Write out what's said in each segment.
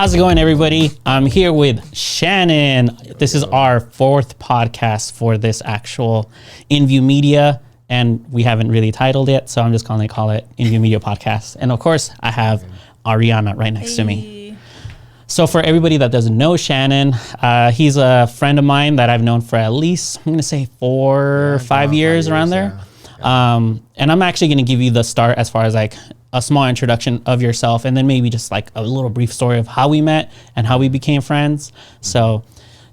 How's it going, everybody? I'm here with Shannon. This is our fourth podcast for this actual InView Media, and we haven't really titled it, so I'm just going to call it InView Media Podcast. And of course, I have Ariana right next to me. So for everybody that doesn't know Shannon, he's a friend of mine that I've known for at least, I'm going to say 4 or 5 years around there. And I'm actually going to give you the start as far as like a small introduction of yourself, and then maybe just like a little brief story of how we met and how we became friends. So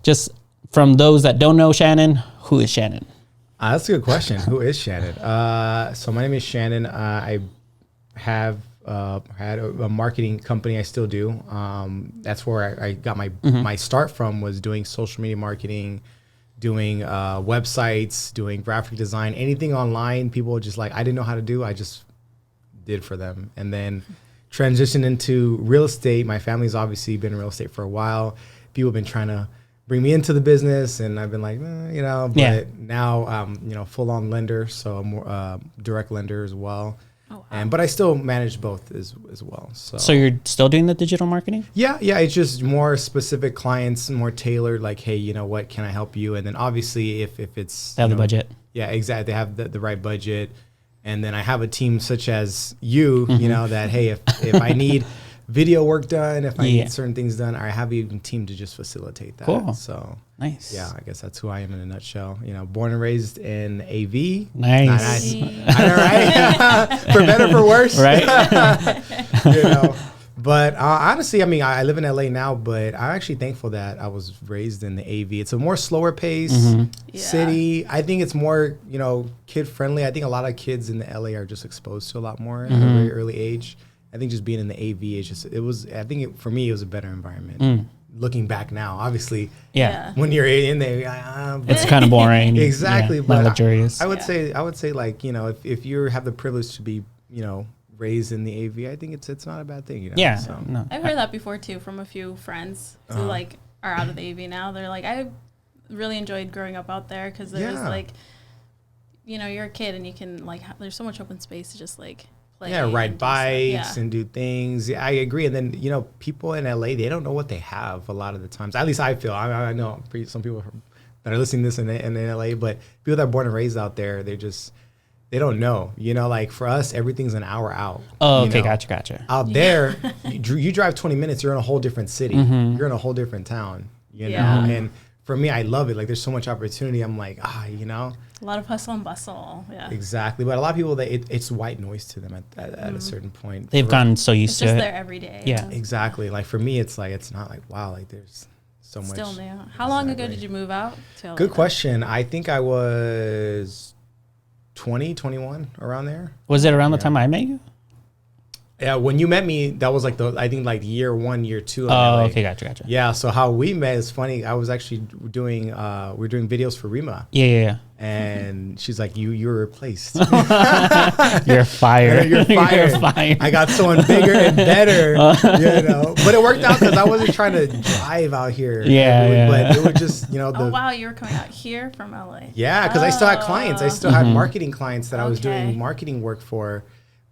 just from those that don't know Shannon, who is Shannon? That's a good question. Who is Shannon? So my name is Shannon. I have had a marketing company. I still do. That's where I got my start from, was doing social media marketing, doing websites, doing graphic design, anything online. People just like, I didn't know how to do. I just did for them. And then transitioned into real estate. My family's obviously been in real estate for a while. People have been trying to bring me into the business, and I've been like, but now, full on lender. So I'm more direct lender as well. Oh, wow. But I still manage both as well. So you're still doing the digital marketing? Yeah. It's just more specific clients, more tailored, like, hey, you know what, can I help you? And then obviously if it's... They have the budget. Yeah, exactly. They have the right budget. And then I have a team such as you, that, hey, if I need video work done, if I need certain things done, I have a team to just facilitate that. Cool. So nice. Yeah, I guess that's who I am in a nutshell. Born and raised in AV. Nice. I know, right? For better, for worse. Right. But honestly, I mean, I live in LA now, but I'm actually thankful that I was raised in the AV. It's a more slower pace city. I think it's more, kid friendly. I think a lot of kids in the LA are just exposed to a lot more at a very early age. I think just being in the AV for me, it was a better environment. Looking back now, obviously, when you're in there, it's kind of boring. Exactly, yeah, but luxurious. I would say like, if you have the privilege to be, raised in the AV, I think it's not a bad thing. Yeah, so. No. I've heard that before too from a few friends who like are out of the AV now. They're like, I really enjoyed growing up out there because there was like, you're a kid and you can like, there's so much open space to just like play. Yeah, ride bikes and do things. Yeah, I agree. And then, people in LA, they don't know what they have a lot of the times. At least I feel. I know some people that are listening to this in LA, but people that are born and raised out there, they don't know. Like for us, everything's an hour out. Oh, okay, gotcha. Out there, you drive 20 minutes, you're in a whole different city. You're in a whole different town, know? And for me, I love it. Like there's so much opportunity. I'm like, A lot of hustle and bustle, Exactly. But a lot of people, it's white noise to them at a certain point. They've gotten so used to it. It's just there every day. Yeah. Exactly. Like for me, it's like, it's not like, wow, like there's so much. Still new. How long ago did you move out? Good question. I think I was 20, 21, around there. Was it around the time I met you? Yeah, when you met me, that was I think year 1, year 2. Okay, gotcha. Yeah, so how we met is funny. I was actually doing, we were doing videos for Rima. Yeah. And she's like, you're replaced. You're fired. You're fired. I got someone bigger and better, But it worked out because I wasn't trying to drive out here. Yeah. But it was just, oh, wow, you were coming out here from LA. Yeah, because I still had clients. I still had marketing clients that I was doing marketing work for.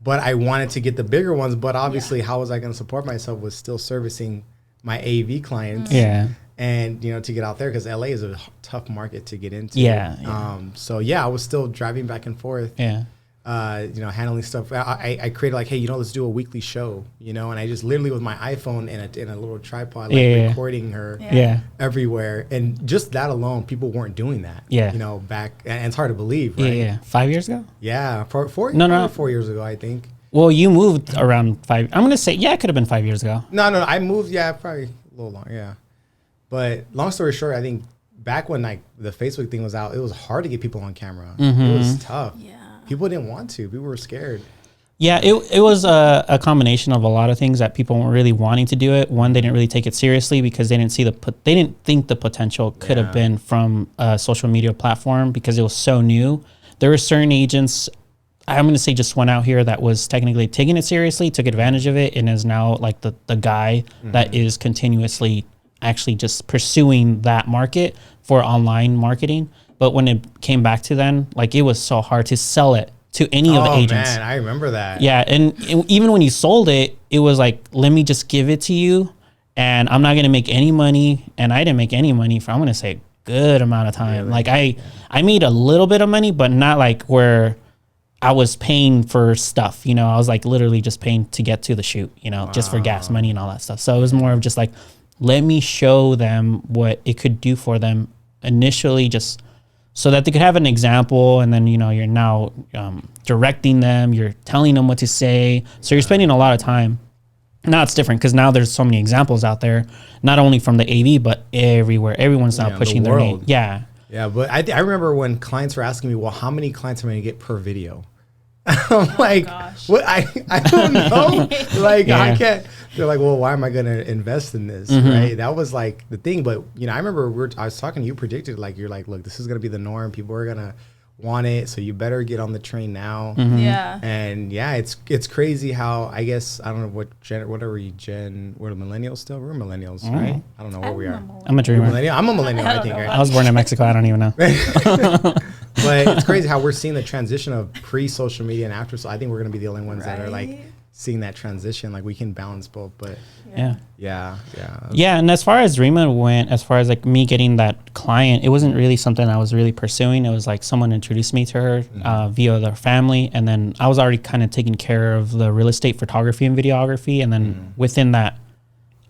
But I wanted to get the bigger ones. But obviously, how was I going to support myself was still servicing my AV clients. Yeah. And, to get out there, because LA is a tough market to get into. Yeah. I was still driving back and forth. Yeah. Handling stuff. I created like, hey, let's do a weekly show, and I just literally with my iPhone and a little tripod, recording her everywhere. And just that alone, people weren't doing that. Yeah. Back, and it's hard to believe, right? Yeah. 5 years ago? Yeah. 4 years ago, I think. Well, you moved around 5. I'm going to say, it could have been 5 years ago. No. I moved, probably a little long, yeah. But long story short, I think back when the Facebook thing was out, it was hard to get people on camera. It was tough. Yeah. People didn't want to. People were scared. Yeah, it was a combination of a lot of things that people weren't really wanting to do it. One, they didn't really take it seriously because they didn't think the potential could have been from a social media platform because it was so new. There were certain agents, I'm going to say just one out here that was technically taking it seriously, took advantage of it, and is now like the guy that is continuously actually just pursuing that market for online marketing. But when it came back to then, it was so hard to sell it to any of the agents. Oh man, I remember that. Yeah, and even when you sold it, it was like, let me just give it to you and I'm not going to make any money. And I didn't make any money for, I'm going to say, a good amount of time. Really? Like I made a little bit of money, but not like where I was paying for stuff, you know. I was like literally just paying to get to the shoot, you know, just for gas money and all that stuff. So it was more of just like, let me show them what it could do for them initially, just so that they could have an example. And then, you know, you're now directing them, you're telling them what to say. So you're spending a lot of time. Now it's different because now there's so many examples out there, not only from the AV, but everywhere. Everyone's now pushing their name. Yeah. Yeah, but I remember when clients were asking me, well, how many clients am I going to get per video? I'm like, what? I don't know. Like, I can't. They're like, well, why am I going to invest in this? Right? That was like the thing. But, you know, I remember I was talking to you, predicted, like, you're like, look, this is going to be the norm. People are going to want it. So you better get on the train now. Yeah. And yeah, it's crazy how, I guess, I don't know what we're millennials still? We're millennials, right? I don't know where we are. I'm a dreamer. I'm a millennial, I think. Right? I was born in Mexico. I don't even know. But it's crazy how we're seeing the transition of pre-social media and after. So I think we're going to be the only ones that are like seeing that transition. Like we can balance both, but yeah. And as far as Rima went, as far as like me getting that client, it wasn't really something I was really pursuing. It was like someone introduced me to her via their family. And then I was already kind of taking care of the real estate photography and videography. And then within that,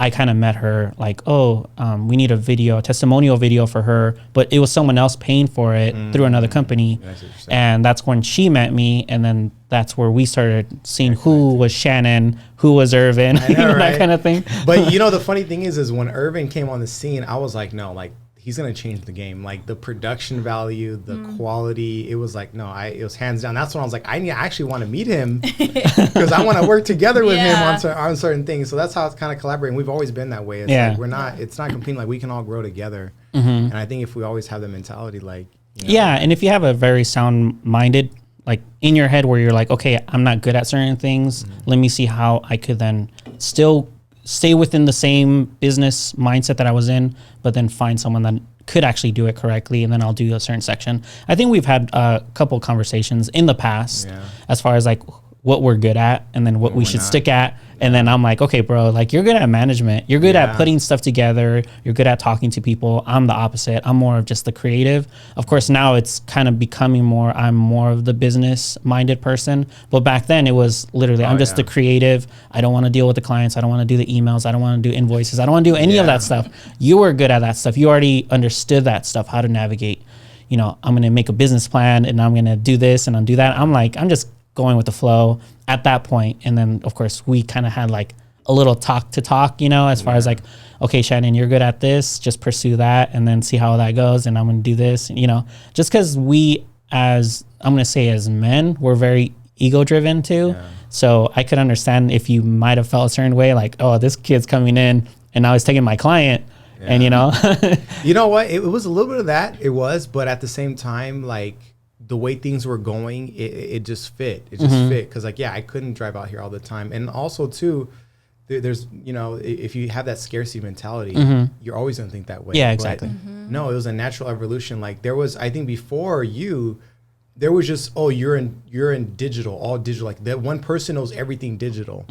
I kind of met her like, we need a testimonial video for her, but it was someone else paying for it through another company. And that's when she met me. And then that's where we started seeing who was Shannon, who was Irvin, I know, right? that kind of thing. But you know, the funny thing is when Irvin came on the scene, I was like, no, like he's going to change the game. Like the production value, the quality, it was like, no, it was hands down. That's when I was like, I actually want to meet him because I want to work together with him on certain things. So that's how it's kind of collaborating. We've always been that way. It's like it's not competing, like we can all grow together. And I think if we always have the mentality, like, you know, and if you have a very sound-minded, like in your head where you're like, okay, I'm not good at certain things. Let me see how I could then still stay within the same business mindset that I was in, but then find someone that could actually do it correctly, and then I'll do a certain section. I think we've had a couple conversations in the past as far as like what we're good at and then what we should stick at. And then I'm like, okay, bro, like you're good at management. You're good at putting stuff together. You're good at talking to people. I'm the opposite. I'm more of just the creative. Of course, now it's kind of becoming I'm more of the business minded person. But back then it was literally, I'm just the creative. I don't want to deal with the clients. I don't want to do the emails. I don't want to do invoices. I don't want to do any of that stuff. You were good at that stuff. You already understood that stuff, how to navigate. You know, I'm going to make a business plan and I'm going to do this and undo that. I'm like, I'm just going with the flow at that point. And then of course we kind of had like a little talk, you know, as far as like, okay, Shannon, you're good at this, just pursue that and then see how that goes. And I'm going to do this, you know, just cause we as men, we're very ego driven too. So I could understand if you might've felt a certain way, like, oh, this kid's coming in and now he's taking my client. And you know, you know what, it was a little bit of that. It was, but at the same time, like, the way things were going, it just fit. It just fit. Cause like, I couldn't drive out here all the time. And also too, there's, you know, if you have that scarcity mentality, you're always gonna think that way. Yeah, exactly. No, it was a natural evolution. Like there was, I think before there was just, you're in digital, all digital. Like that one person knows everything digital.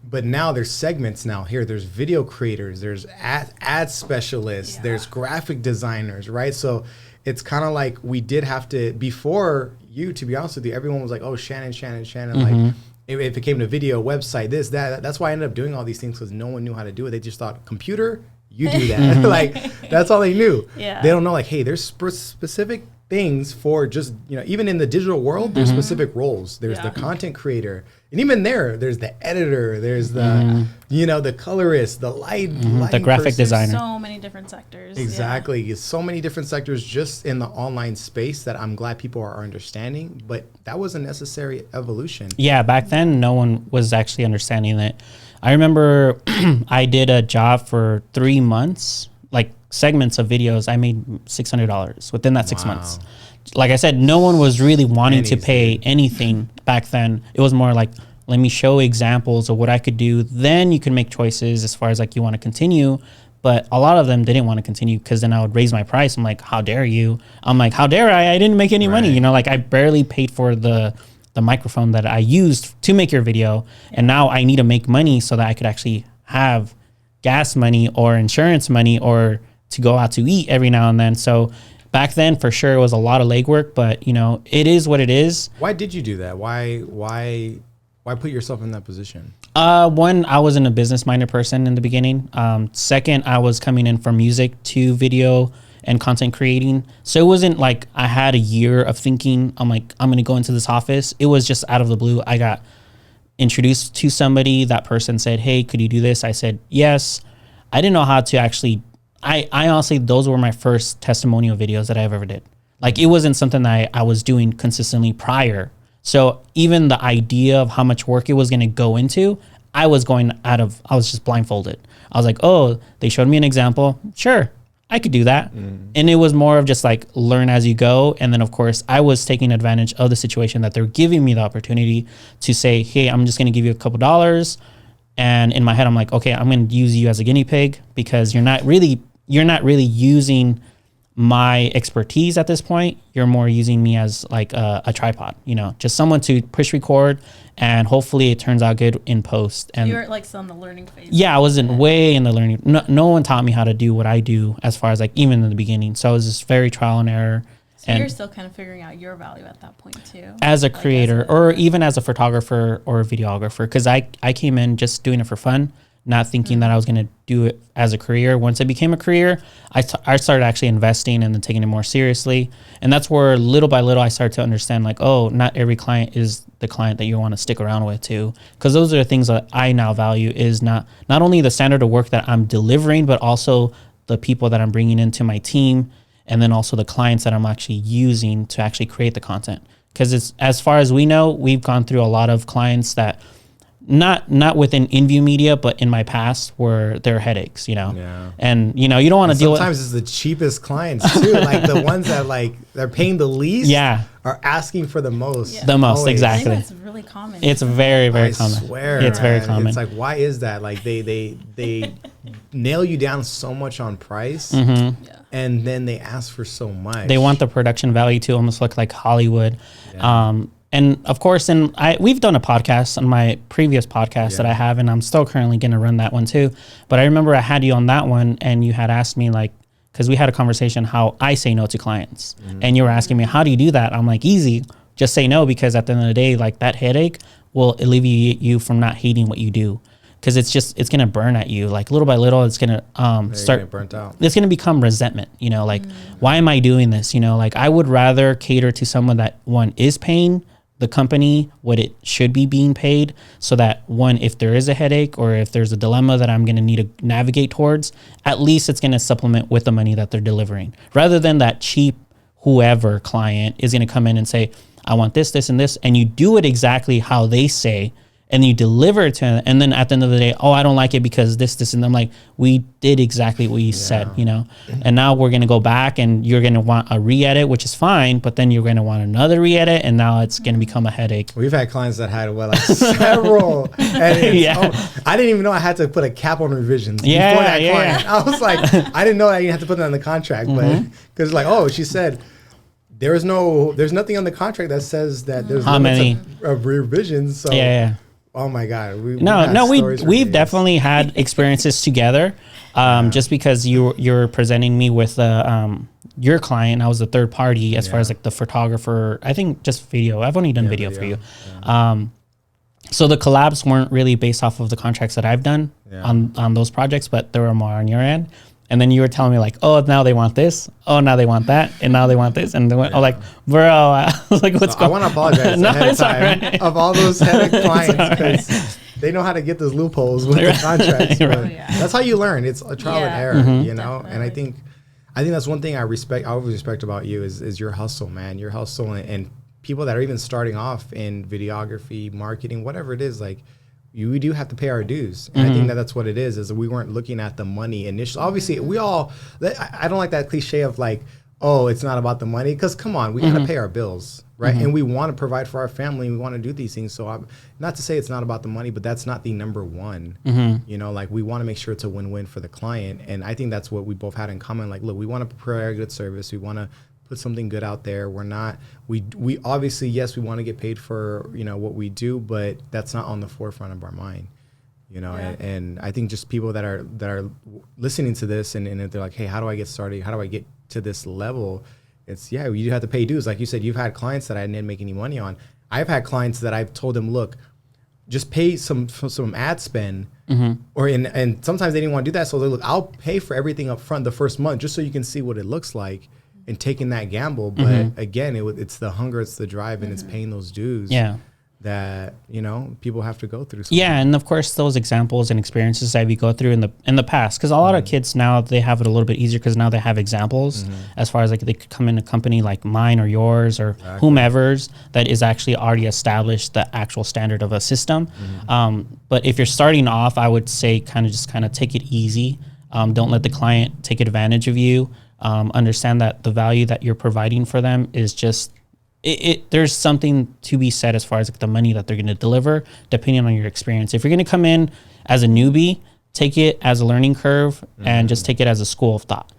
But now there's segments now here. There's video creators, there's ad specialists, there's graphic designers, right? So it's kind of like we did have to, before you, to be honest with you, everyone was like, oh, Shannon. Like if it came to video, website, this, that. That's why I ended up doing all these things because no one knew how to do it. They just thought, computer, you do that. Like, that's all they knew. They don't know, like, hey, there's specific things for just, you know, even in the digital world, there's specific roles. There's the content creator. And even there's the editor, there's the, you know, the colorist, the the graphic designer. So many different sectors. Exactly. So many different sectors just in the online space that I'm glad people are understanding, but that was a necessary evolution. Yeah, back then, no one was actually understanding it. I remember I did a job for 3 months, like segments of videos. I made $600 within that 6 months. Like I said, no one was really wanting to pay anything back then. It was more like, let me show examples of what I could do. Then you can make choices as far as like you want to continue. But a lot of them didn't want to continue because then I would raise my price. I'm like, how dare you? I'm like, how dare I? I didn't make any money. You know, like I barely paid for the microphone that I used to make your video. And now I need to make money so that I could actually have gas money or insurance money or to go out to eat every now and then. So back then, for sure, it was a lot of legwork, but you know, it is what it is. Why did you do that? Why put yourself in that position? One, I wasn't a business-minded person in the beginning. Second, I was coming in from music to video and content creating. So it wasn't like I had a year of thinking, I'm like, I'm going to go into this office. It was just out of the blue. I got introduced to somebody. That person said, hey, could you do this? I said, yes. I didn't know how to actually, I honestly, those were my first testimonial videos that I've ever did. Like, it wasn't something that I was doing consistently prior. So even the idea of how much work it was going to go into, I was just blindfolded. I was like, oh, they showed me an example. Sure, I could do that. And it was more of just like learn as you go. And then of course I was taking advantage of the situation that they're giving me the opportunity to say, hey, I'm just going to give you a couple dollars. And in my head, I'm like, okay, I'm going to use you as a guinea pig because you're not really using my expertise at this point. You're more using me as like a tripod, you know, just someone to push record, and hopefully it turns out good in post. And you're like still in the learning phase. Yeah, I wasn't way in the learning. No one taught me how to do what I do as far as like even in the beginning. So it was just very trial and error. So you're still kind of figuring out your value at that point too. As a creator, or even as a photographer or a videographer, because I came in just doing it for fun, not thinking that I was going to do it as a career. Once it became a career, I started actually investing and then taking it more seriously. And that's where little by little I started to understand like, oh, not every client is the client that you want to stick around with too. Because those are the things that I now value, is not only the standard of work that I'm delivering, but also the people that I'm bringing into my team. And then also the clients that I'm actually using to actually create the content. Because it's, as far as we know, we've gone through a lot of clients that not within InView Media, but in my past were their headaches, you know? Yeah. And, you know, you don't want to deal with... Sometimes it's the cheapest clients too. Like the ones that like, they're paying the least. Yeah. Are asking for the most. Yeah. The most, Always. exactly. I think that's really common. It's very, very I common. swear, It's very man. common. It's like, why is that? Like they nail you down so much on price, and then they ask for so much. They want the production value to almost look like Hollywood. Yeah. And of course, we've done a podcast on my previous podcast that I have, and I'm still currently going to run that one too. But I remember I had you on that one, and you had asked me like, because we had a conversation how I say no to clients, and you were asking me, how do you do that? I'm like, easy, just say no, because at the end of the day, like that headache will alleviate you from not hating what you do. Because it's going to burn at you. Like little by little, it's going to start burnt out. It's going to become resentment, you know, like, why am I doing this? You know, like I would rather cater to someone that one is paying the company what it should be being paid, so that one, if there is a headache or if there's a dilemma that I'm going to need to navigate towards, at least it's going to supplement with the money that they're delivering, rather than that cheap whoever client is going to come in and say, I want this, this, and this. And you do it exactly how they say, and you deliver it to them. And then at the end of the day, oh, I don't like it because this, and I'm like, we did exactly what you said, you know? And now we're going to go back and you're going to want a re-edit, which is fine, but then you're going to want another re-edit, and now it's going to become a headache. We've had clients that had like several. And I didn't even know I had to put a cap on revisions before that client. I was like, I didn't know that you had to put that in the contract, but because like, oh, she said, there's nothing on the contract that says that there's how many of revisions. So oh my God. We've definitely had experiences together. Just because you're presenting me with your client, I was the third party as far as like the photographer. I think just video. I've only done video for you. Yeah. So the collabs weren't really based off of the contracts that I've done on those projects, but they were more on your end. And then you were telling me like, oh, now they want this. Oh, now they want that. And now they want this. And they went, I'm like, bro, I was like, what's going on? I want to apologize ahead of time of all those headache clients, because they know how to get those loopholes with the contracts. That's how you learn. It's a trial and error, you know? Definitely. And I think that's one thing I always respect about you is your hustle, man. Your hustle, and people that are even starting off in videography, marketing, whatever it is, like, we do have to pay our dues. And I think that's what it is we weren't looking at the money initially. Obviously, I don't like that cliche of like, oh, it's not about the money. Because come on, we got to pay our bills, right? And we want to provide for our family. And we want to do these things. So not to say it's not about the money, but that's not the number one. You know, like we want to make sure it's a win-win for the client. And I think that's what we both had in common. Like, look, we want to provide a good service. We want to put something good out there. We obviously, yes, we want to get paid for, you know, what we do, but that's not on the forefront of our mind. you know, and I think just people that are listening to this and they're like, hey, how do I get started? How do I get to this level? It's, you have to pay dues. Like you said, you've had clients that I didn't make any money on. I've had clients that I've told them, look, just pay some ad spend, and sometimes they didn't want to do that. So they look, I'll pay for everything up front the first month just so you can see what it looks like, and taking that gamble. But again, it's the hunger, it's the drive, and it's paying those dues. That, you know, people have to go through. Yeah, and of course those examples and experiences that we go through in the past, because a lot of kids now, they have it a little bit easier because now they have examples as far as like they could come in a company like mine or yours or whomever's that is actually already established the actual standard of a system. But if you're starting off, I would say kind of take it easy. Don't let the client take advantage of you. Understand that the value that you're providing for them is just there's something to be said as far as like the money that they're going to deliver, depending on your experience. If you're going to come in as a newbie, take it as a learning curve and just take it as a school of thought.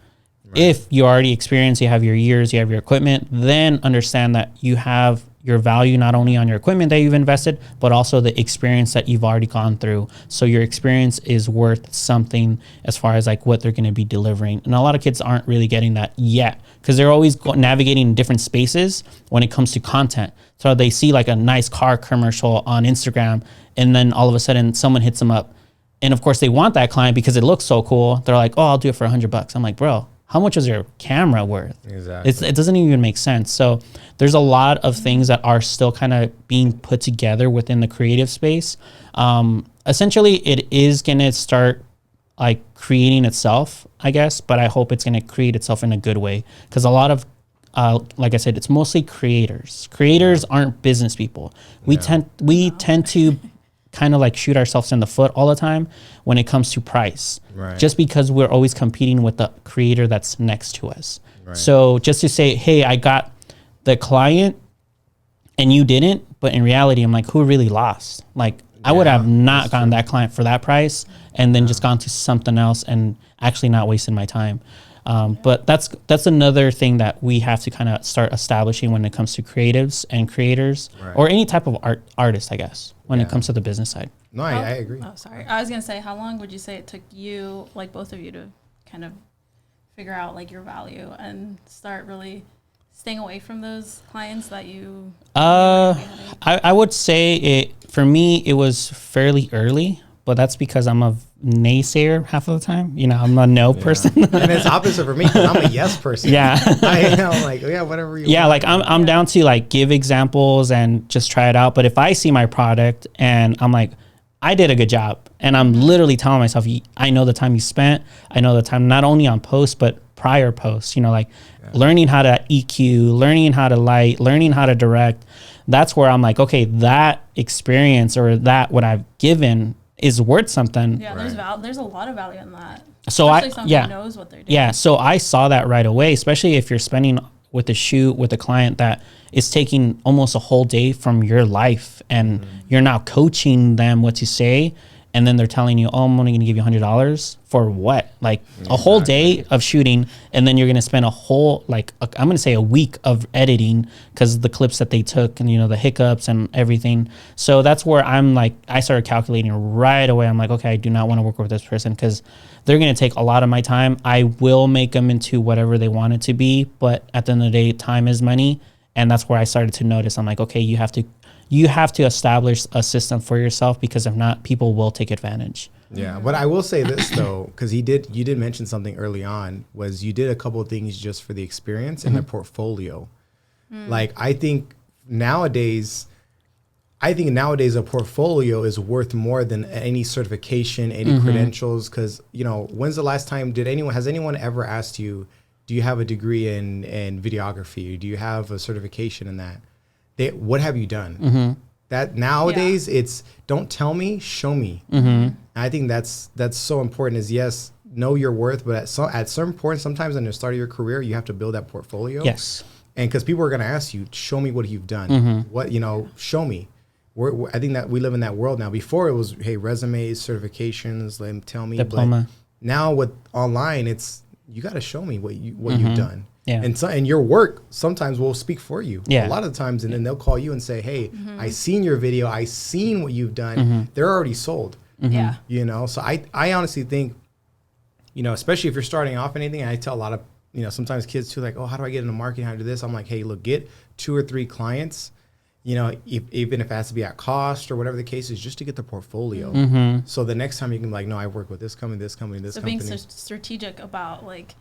If you already experienced, you have your years, you have your equipment, then understand that you have your value not only on your equipment that you've invested, but also the experience that you've already gone through. So your experience is worth something as far as like what they're going to be delivering. And a lot of kids aren't really getting that yet because they're always navigating different spaces when it comes to content. So they see like a nice car commercial on Instagram, and then all of a sudden someone hits them up. And of course they want that client because it looks so cool. They're like, oh, I'll do it for $100. I'm like, bro, how much is your camera worth? Exactly. It doesn't even make sense. So there's a lot of things that are still kind of being put together within the creative space. Essentially, it is going to start like creating itself, I guess, but I hope it's going to create itself in a good way. Because a lot of, like I said, it's mostly creators. Creators aren't business people. We tend to kind of like shoot ourselves in the foot all the time when it comes to price, just because we're always competing with the creator that's next to us. So just to say, hey, I got the client and you didn't, but in reality, I'm like, who really lost? Like I would have not gotten that client for that price and then just gone to something else and actually not wasted my time. But that's another thing that we have to kind of start establishing when it comes to creatives and creators or any type of artist, I guess, when it comes to the business side. No, I agree. Oh, sorry. I was going to say, how long would you say it took you, like both of you, to kind of figure out like your value and start really staying away from those clients that you... I would say for me, it was fairly early. But that's because I'm a naysayer half of the time. You know, I'm a no person. And it's opposite for me because I'm a yes person. I'm like, whatever you want. Like I'm down to like give examples and just try it out. But if I see my product and I'm like, I did a good job, and I'm literally telling myself, I know the time you spent. I know the time not only on post, but prior posts, you know, like learning how to EQ, learning how to light, learning how to direct. That's where I'm like, okay, that experience or that what I've given is worth something. Yeah, there's a lot of value in that. So especially someone who knows what they're doing. Yeah, so I saw that right away, especially if you're spending with a shoot with a client that is taking almost a whole day from your life and you're now coaching them what to say, and then they're telling you, oh, I'm only going to give you $100 for what? Like a whole day of shooting, and then you're going to spend a whole, like, I'm going to say a week of editing because the clips that they took and, you know, the hiccups and everything. So that's where I'm like, I started calculating right away. I'm like, okay, I do not want to work with this person because they're going to take a lot of my time. I will make them into whatever they want it to be, but at the end of the day, time is money. And that's where I started to notice, I'm like, okay, you have to establish a system for yourself, because if not, people will take advantage. Yeah, but I will say this though, because you did mention something early on, was you did a couple of things just for the experience and the portfolio. Like I think nowadays a portfolio is worth more than any certification, any credentials. Because, you know, when's the last time has anyone ever asked you, do you have a degree in videography? Do you have a certification in that? What have you done? That nowadays it's don't tell me, show me. And I think that's so important. Is yes, know your worth, but at some point, sometimes in the start of your career, you have to build that portfolio. Yes, and because people are going to ask you, show me what you've done. What, you know, show me. I think that we live in that world now. Before it was, hey, resumes, certifications, let them tell me. Diploma. But now with online, it's you got to show me what you've done. Yeah. And your work sometimes will speak for you. Yeah. A lot of times, and then they'll call you and say, hey, I seen your video. I seen what you've done. They're already sold. Yeah. You know, so I honestly think, you know, especially if you're starting off in anything, I tell a lot of, you know, sometimes kids too, like, oh, how do I get into marketing? How to do this? I'm like, hey, look, get 2 or 3 clients, you know, even if it has to be at cost or whatever the case is, just to get the portfolio. So the next time you can be like, no, I work with this company, this company, this company. So being strategic about like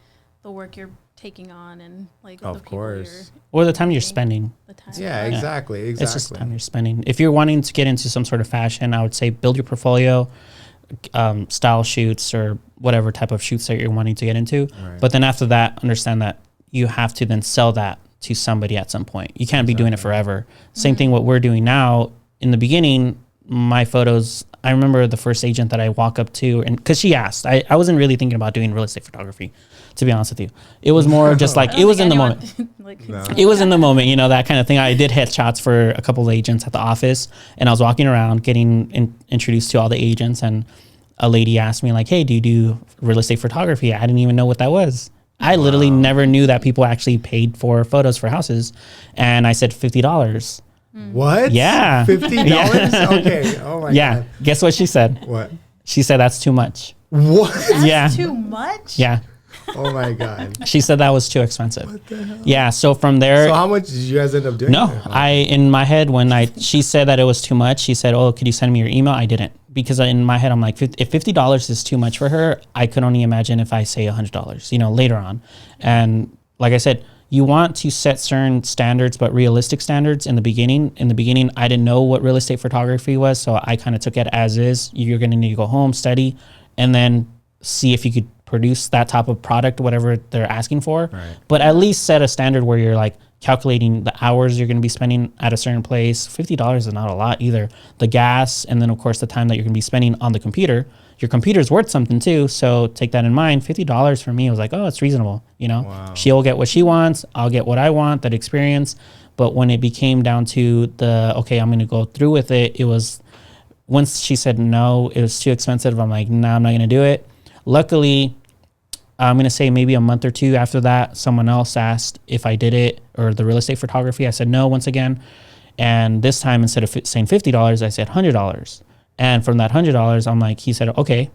the work you're taking on and like of the people course, or the time you're spending. the time. yeah, exactly. It's just the time you're spending. If you're wanting to get into some sort of fashion, I would say build your portfolio, style shoots or whatever type of shoots that you're wanting to get into. Right. But then after that, understand that you have to then sell that to somebody at some point. You can't be doing it forever. Same thing what we're doing now. In the beginning, my photos, I remember the first agent that I walk up to, and because she asked, I wasn't really thinking about doing real estate photography, to be honest with you. It was more just like, it was in the moment. It was in the moment, you know, that kind of thing. I did headshots for a couple of agents at the office, and I was walking around getting introduced to all the agents, and a lady asked me like, hey, do you do real estate photography? I didn't even know what that was. I literally never knew that people actually paid for photos for houses. And I said $50. What? Yeah. $50? Okay. Oh my God. Guess what she said? What? She said, that's too much. What? That's too much? Yeah. Oh my God. She said that was too expensive. What the hell? Yeah. So from there. So how much did you guys end up doing? No, in my head, she said that it was too much, she said, oh, could you send me your email? I didn't, because in my head, I'm like, if $50 is too much for her, I could only imagine if I say $100, you know, later on. And like I said, you want to set certain standards, but realistic standards in the beginning. In the beginning, I didn't know what real estate photography was. So I kind of took it as is. You're going to need to go home, study, and then see if you could produce that type of product, whatever they're asking for. Right. But at least set a standard where you're like calculating the hours you're going to be spending at a certain place. $50 is not a lot either. The gas, and then of course the time that you're going to be spending on the computer. Your computer's worth something too, so take that in mind. $50 for me was like, oh, it's reasonable. You know, she'll get what she wants, I'll get what I want, that experience. But when it became down to the, okay, I'm going to go through with it, it was, once she said no, it was too expensive, I'm like, nah, I'm not going to do it. Luckily, I'm going to say maybe a month or two after that, someone else asked if I did it, or the real estate photography. I said no once again. And this time, instead of saying $50, I said $100. And from that $100, I'm like, he said, okay.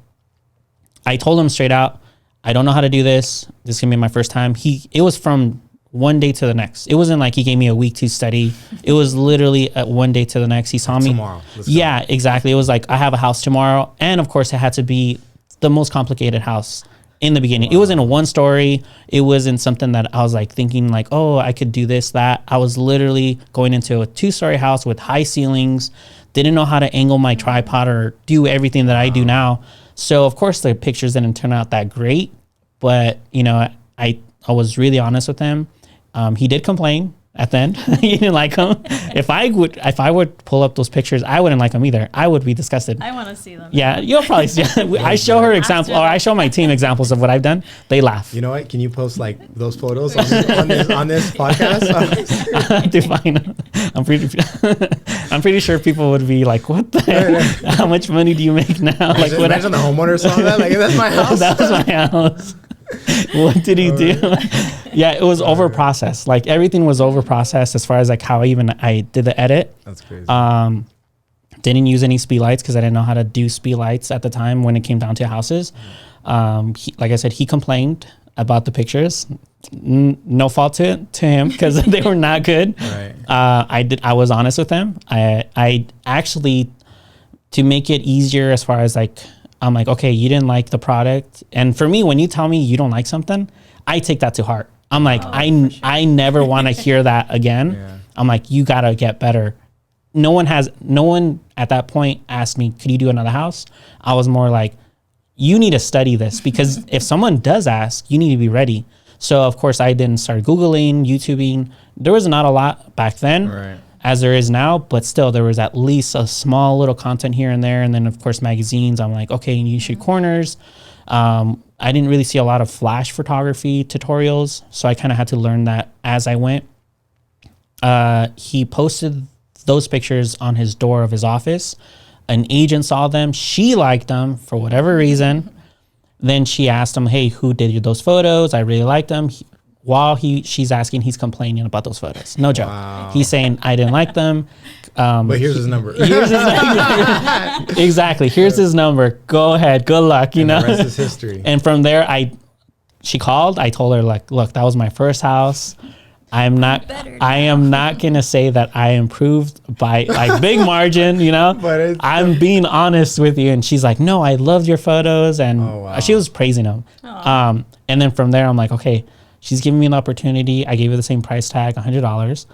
I told him straight out, I don't know how to do this. This is going to be my first time. It was from one day to the next. It wasn't like he gave me a week to study. It was literally one day to the next. He saw me. Tomorrow. Yeah, exactly. It was like, I have a house tomorrow. And of course, it had to be the most complicated house in the beginning. It wasn't a one story. It wasn't something that I was like thinking like, oh, I could do this, that. I was literally going into a 2-story house with high ceilings, didn't know how to angle my tripod or do everything that I do now. So of course the pictures didn't turn out that great, but you know, I was really honest with him. He did complain at the end. He didn't like them. If I would pull up those pictures, I wouldn't like them either. I would be disgusted. I want to see them. Yeah, you'll probably see. I show her examples, or I show my team examples of what I've done. They laugh. You know what? Can you post like those photos on this podcast? I'm pretty sure people would be like, "What the heck? How much money do you make now?" Like, imagine the homeowner saw that. Like, that's my house. That was my house. What did he do? Yeah, it was over processed. Like everything was over processed as far as like how I did the edit. That's crazy. Didn't use any speed lights because I didn't know how to do speed lights at the time when it came down to houses. Like I said, he complained about the pictures. No fault to him because they were not good. Right. I was honest with him. I actually, to make it easier as far as like, I'm like, okay, you didn't like the product. And for me, when you tell me you don't like something, I take that to heart. I'm like, I never want to hear that again. Yeah. I'm like, you got to get better. No one at that point asked me, could you do another house? I was more like, you need to study this because if someone does ask, you need to be ready. So of course I didn't start Googling, YouTubing. There was not a lot back then. Right. As there is now, but still there was at least a small little content here and there. And then of course magazines, I'm like, okay, you shoot corners. I didn't really see a lot of flash photography tutorials. So I kind of had to learn that as I went. He posted those pictures on his door of his office. An agent saw them. She liked them for whatever reason. Then she asked him, hey, who did those photos? I really liked them. While she's asking, he's complaining about those photos. No joke. Wow. He's saying, I didn't like them. But here's his number. Exactly. Here's his number. Go ahead. Good luck. You know. The rest is history. And from there, she called. I told her like, look, that was my first house. I am not gonna say that I improved by like big margin, you know. But I'm being honest with you. And she's like, no, I loved your photos, and she was praising them. And then from there, I'm like, okay, she's giving me an opportunity. I gave her the same price tag, $100.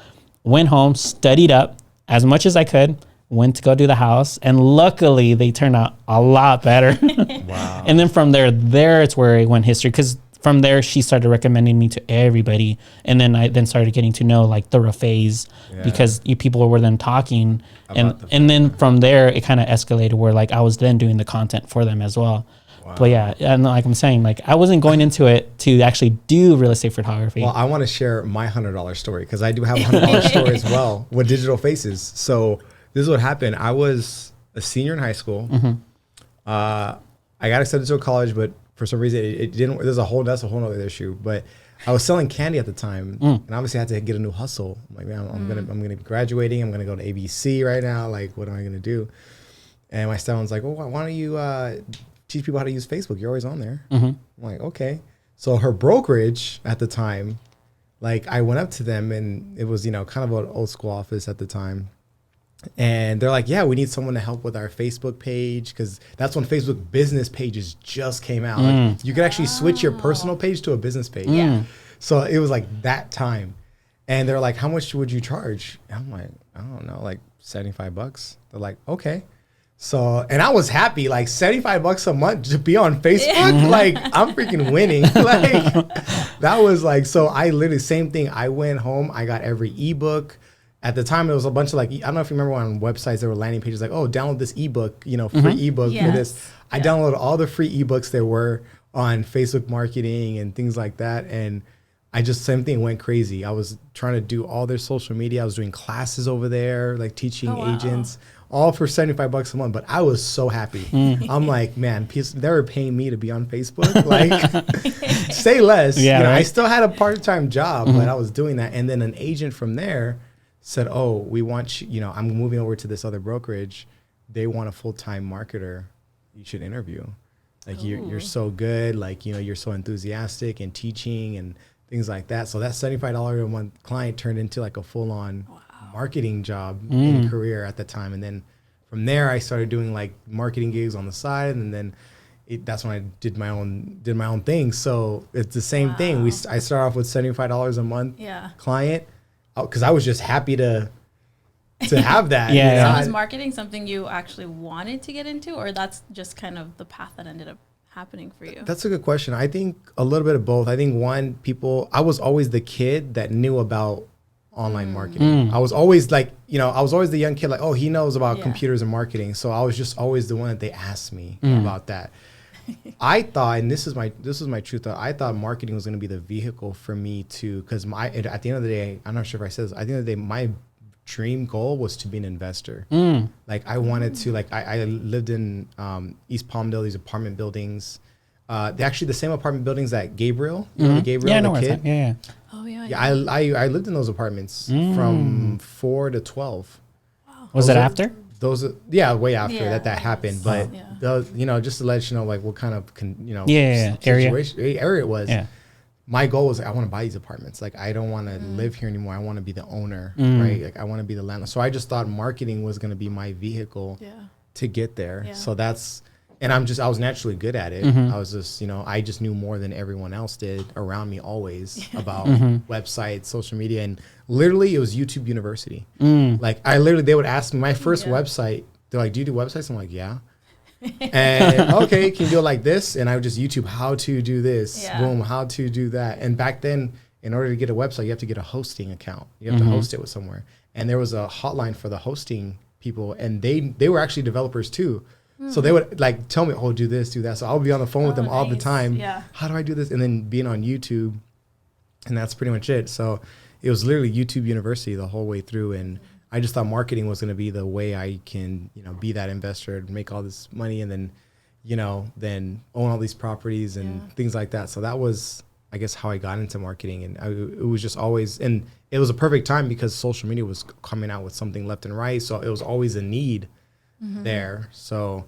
Went home, studied up as much as I could. Went to go do the house, and luckily they turned out a lot better. Wow! And then from there it's where it went history, because from there, she started recommending me to everybody. And then I started getting to know like the Rafais, because people were then talking. And then from there, it kind of escalated where like I was then doing the content for them as well. Wow. But yeah, and like I'm saying, like I wasn't going into it to actually do real estate photography. Well, I want to share my $100 story, because I do have a $100 story as well with digital faces. So this is what happened. I was a senior in high school. I got accepted to a college, but for some reason, it didn't. That's a whole other issue. But I was selling candy at the time, and obviously I had to get a new hustle. I'm like, man, I'm gonna be graduating. I'm gonna go to ABC right now. Like, what am I gonna do? And my stepmom's like, well, why don't you teach people how to use Facebook? You're always on there. I'm like, okay. So her brokerage at the time, like I went up to them, and it was kind of an old school office at the time. And they're like, yeah, we need someone to help with our Facebook page, because that's when Facebook business pages just came out. Like, you could actually switch your personal page to a business page. So it was like that time. And they're like, how much would you charge? And I'm like, I don't know, like $75. They're like, okay. So, and I was happy, like $75 a month to be on Facebook. Like, I'm freaking winning. Like, that was like, so I literally, same thing. I went home, I got every ebook. At the time, it was a bunch of like, I don't know if you remember on websites, there were landing pages like, oh, download this ebook, free ebook for this. I downloaded all the free ebooks there were on Facebook marketing and things like that. And I just, same thing, went crazy. I was trying to do all their social media. I was doing classes over there, like teaching agents, all for $75 a month. But I was so happy. I'm like, man, they were paying me to be on Facebook. Like, say less. Yeah, I still had a part-time job, but I was doing that. And then an agent from there said, oh, we want you, I'm moving over to this other brokerage. They want a full-time marketer. You should interview. Like, you're so good. Like, you're so enthusiastic and teaching and things like that. So that $75 a month client turned into like a full-on marketing job and career at the time. And then from there, I started doing like marketing gigs on the side. And then that's when I did my own thing. So it's the same thing. I start off with $75 a month client, because I was just happy to have that. So was marketing something you actually wanted to get into, or that's just kind of the path that ended up happening for you? That's a good question. I think a little bit of both. I think I was always the kid that knew about online marketing. I was always like, I was always the young kid like, oh, he knows about computers and marketing. So I was just always the one that they asked me about that. I thought, and this is my truth, I thought marketing was going to be the vehicle for me to, because at the end of the day, I'm not sure if I said this, at the end of the day, my dream goal was to be an investor. Like, I wanted to, like, I lived in East Palmdale, these apartment buildings. They're actually the same apartment buildings that Gabriel, the Gabriel, the kid. Oh yeah. Yeah, I lived in those apartments from 4 to 12. Wow. Was it after? Way after that happened. But just to let you know, like, what kind of area it was. Yeah. My goal was, I want to buy these apartments. Like, I don't want to live here anymore. I want to be the owner, right? Like, I want to be the landlord. So I just thought marketing was going to be my vehicle to get there. Yeah. So and I was naturally good at it. I was just, I just knew more than everyone else did around me always about websites, social media. And literally, it was YouTube University. Like, they would ask me, my first website, they're like, do you do websites? I'm like, yeah. And okay, can you do it like this? And I would just YouTube how to do this, boom, how to do that. And back then, in order to get a website, you have to get a hosting account. You have to host it with somewhere. And there was a hotline for the hosting people, and they were actually developers too. So they would like tell me, oh, do this, do that. So I'll be on the phone with them all the time. Yeah. How do I do this? And then being on YouTube, and that's pretty much it. So it was literally YouTube University the whole way through. And I just thought marketing was going to be the way I can, be that investor and make all this money, and then, then own all these properties and things like that. So that was I guess how I got into marketing, and it was just always, and it was a perfect time because social media was coming out with something left and right, so it was always a need there. So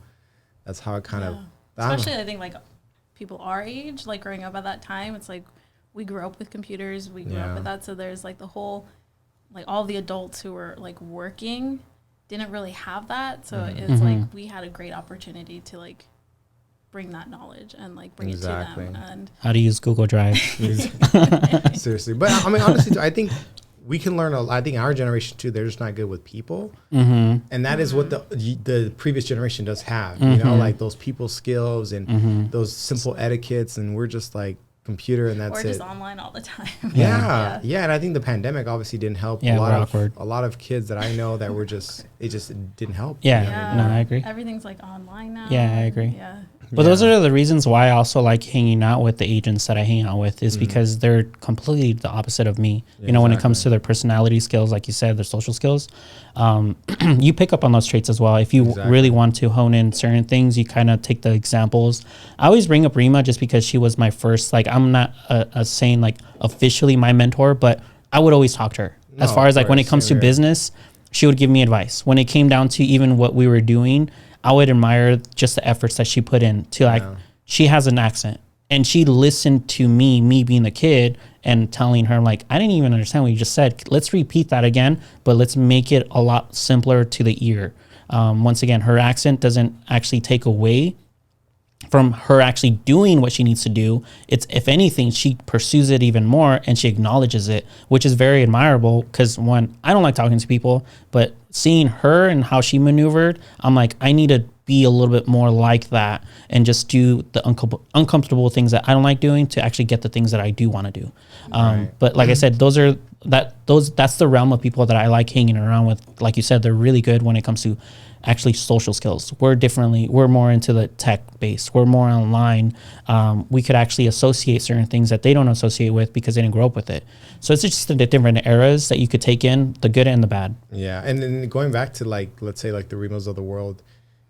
that's how it kind of, especially I think like people our age, like growing up at that time, it's like we grew up with computers, we grew up with that, so there's like the whole, like all the adults who were like working didn't really have that, so it's like we had a great opportunity to like bring that knowledge and like bring it to them, and how to use Google Drive. Seriously, but I mean honestly, I think we can learn a lot. I think our generation too, they're just not good with people, and that is what the previous generation does have. You know, like those people skills and those simple etiquettes, and we're just like computer and that's it. Or just online all the time. Yeah. And I think the pandemic obviously didn't help. Yeah, a lot of kids that I know that were just didn't help. Yeah. No, I agree. Everything's like online now. Yeah, I agree. Yeah. But those are the reasons why I also like hanging out with the agents that I hang out with, is because they're completely the opposite of me. You know, when it comes to their personality skills, like you said, their social skills, you pick up on those traits as well. If you really want to hone in certain things, you kind of take the examples. I always bring up Rima just because she was my first, like, I'm not saying like officially my mentor, but I would always talk to her. As far as like when it comes to business, she would give me advice. When it came down to even what we were doing, I would admire just the efforts that she put in to like, she has an accent and she listened to me being the kid and telling her like, I didn't even understand what you just said. Let's repeat that again, but let's make it a lot simpler to the ear. Once again, her accent doesn't actually take away from her actually doing what she needs to do. It's, if anything, she pursues it even more and she acknowledges it, which is very admirable. Because one, I don't like talking to people, but seeing her and how she maneuvered, I'm like, I need to be a little bit more like that and just do the uncomfortable things that I don't like doing to actually get the things that I do want to do. But like I said, that's the realm of people that I like hanging around with. Like you said, they're really good when it comes to actually social skills. We're more into the tech base. We're more online. We could actually associate certain things that they don't associate with because they didn't grow up with it. So it's just the different eras that you could take in, the good and the bad. Yeah. And then going back to like, let's say like the Rimos of the world,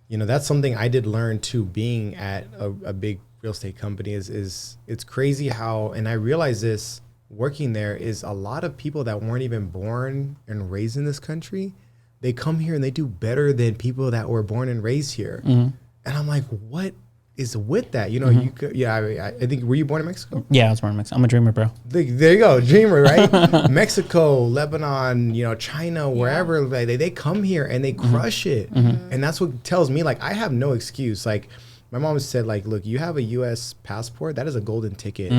you know, that's something I did learn too, being at a big real estate company is it's crazy how, and I realized this working there, is a lot of people that weren't even born and raised in this country, they come here and they do better than people that were born and raised here. And I'm like, what is with that? You know, you could, I think, were you born in Mexico? Yeah, I was born in Mexico. I'm a dreamer, bro. There you go, dreamer, right? Mexico, Lebanon, you know, China, wherever, like, they come here and they crush it. And that's what tells me, like, I have no excuse. Like, my mom said, like, look, you have a U.S. passport. That is a golden ticket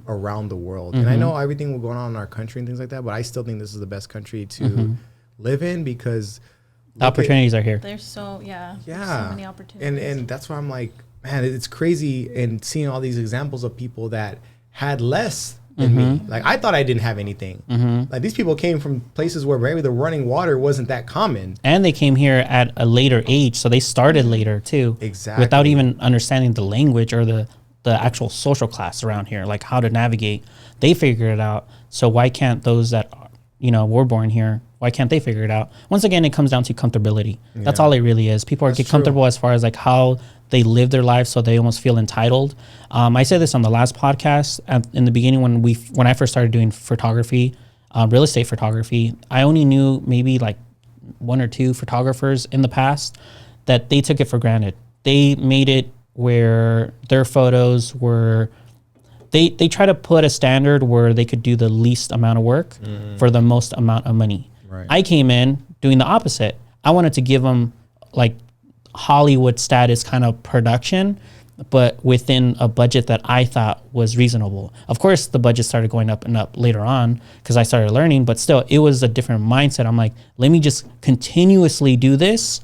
around the world. And I know everything going on in our country and things like that, but I still think this is the best country to live in because the opportunities are here. There's so many opportunities. And that's why I'm like, man, it's crazy, and seeing all these examples of people that had less than me. Like, I thought I didn't have anything. Like, these people came from places where maybe the running water wasn't that common. And they came here at a later age, so they started later too. Exactly. Without even understanding the language or the actual social class around here, like how to navigate. They figured it out. So why can't those that, you know, were born here, why can't they figure it out? Once again, it comes down to comfortability. That's all it really is. People get comfortable as far as like how they live their life, so they almost feel entitled. I said this on the last podcast in the beginning when I first started doing photography, real estate photography. I only knew maybe like one or two photographers in the past that they took it for granted. They made it where their photos were. They try to put a standard where they could do the least amount of work for the most amount of money. Right. I came in doing the opposite. I wanted to give them like Hollywood status kind of production, but within a budget that I thought was reasonable. Of course, the budget started going up and up later on because I started learning, but still, it was a different mindset. I'm like, let me just continuously do this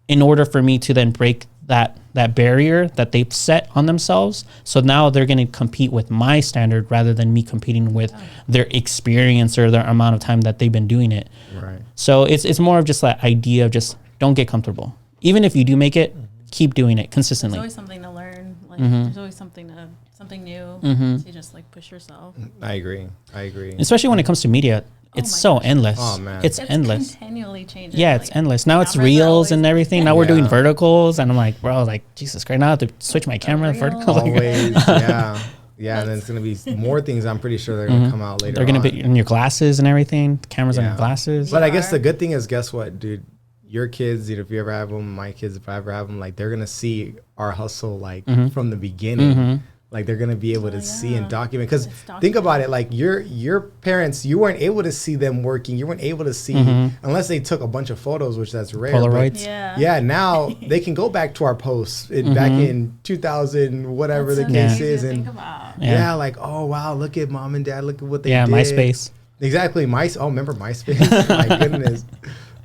in order for me to then break that barrier that they've set on themselves. So now they're going to compete with my standard rather than me competing with their experience or their amount of time that they've been doing it. Right. So it's more of just that idea of just don't get comfortable. Even if you do make it, keep doing it consistently. There's always something to learn. Like there's always something new. So you just like push yourself. I agree. Especially when it comes to media. It's so endless. Oh, man. It's endless. Continually changing. Yeah, it's endless. Now it's reels and everything. Now we're doing verticals, and I'm like, bro, like, Jesus Christ, now I have to switch my camera to verticals. Always, Yeah, and then it's gonna be more things. I'm pretty sure they're gonna come out later. They're gonna be in your glasses and everything. The cameras on your glasses. But I guess the good thing is, guess what, dude? Your kids, if you ever have them, my kids, if I ever have them, like they're gonna see our hustle like from the beginning. Like they're gonna be able to see and document. Because think about it, like your parents, you weren't able to see them working. You weren't able to see unless they took a bunch of photos, which that's rare. Polaroids. Yeah. Now they can go back to our posts back in 2000, whatever the case is, and like, oh wow, look at mom and dad, look at what they did. Yeah, MySpace. Exactly, remember MySpace? My goodness.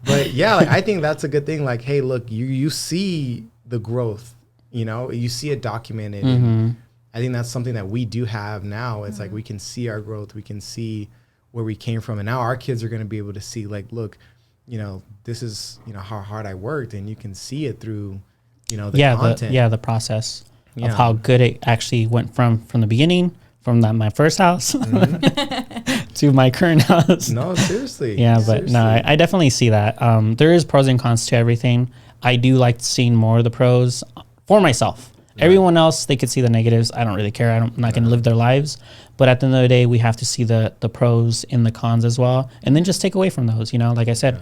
But yeah, like I think that's a good thing. Like, hey, look, you see the growth, you see it documented. And I think that's something that we do have now. It's like we can see our growth, we can see where we came from, and now our kids are going to be able to see, like, look, this is how hard I worked, and you can see it through the content. The process of how good it actually went from the beginning, from my first house to my current house. No, seriously. But no, I definitely see that. There is pros and cons to everything. I do like seeing more of the pros for myself. Everyone else, they could see the negatives. I don't really care. I'm not going to live their lives. But at the end of the day, we have to see the pros and the cons as well. And then just take away from those. Like I said,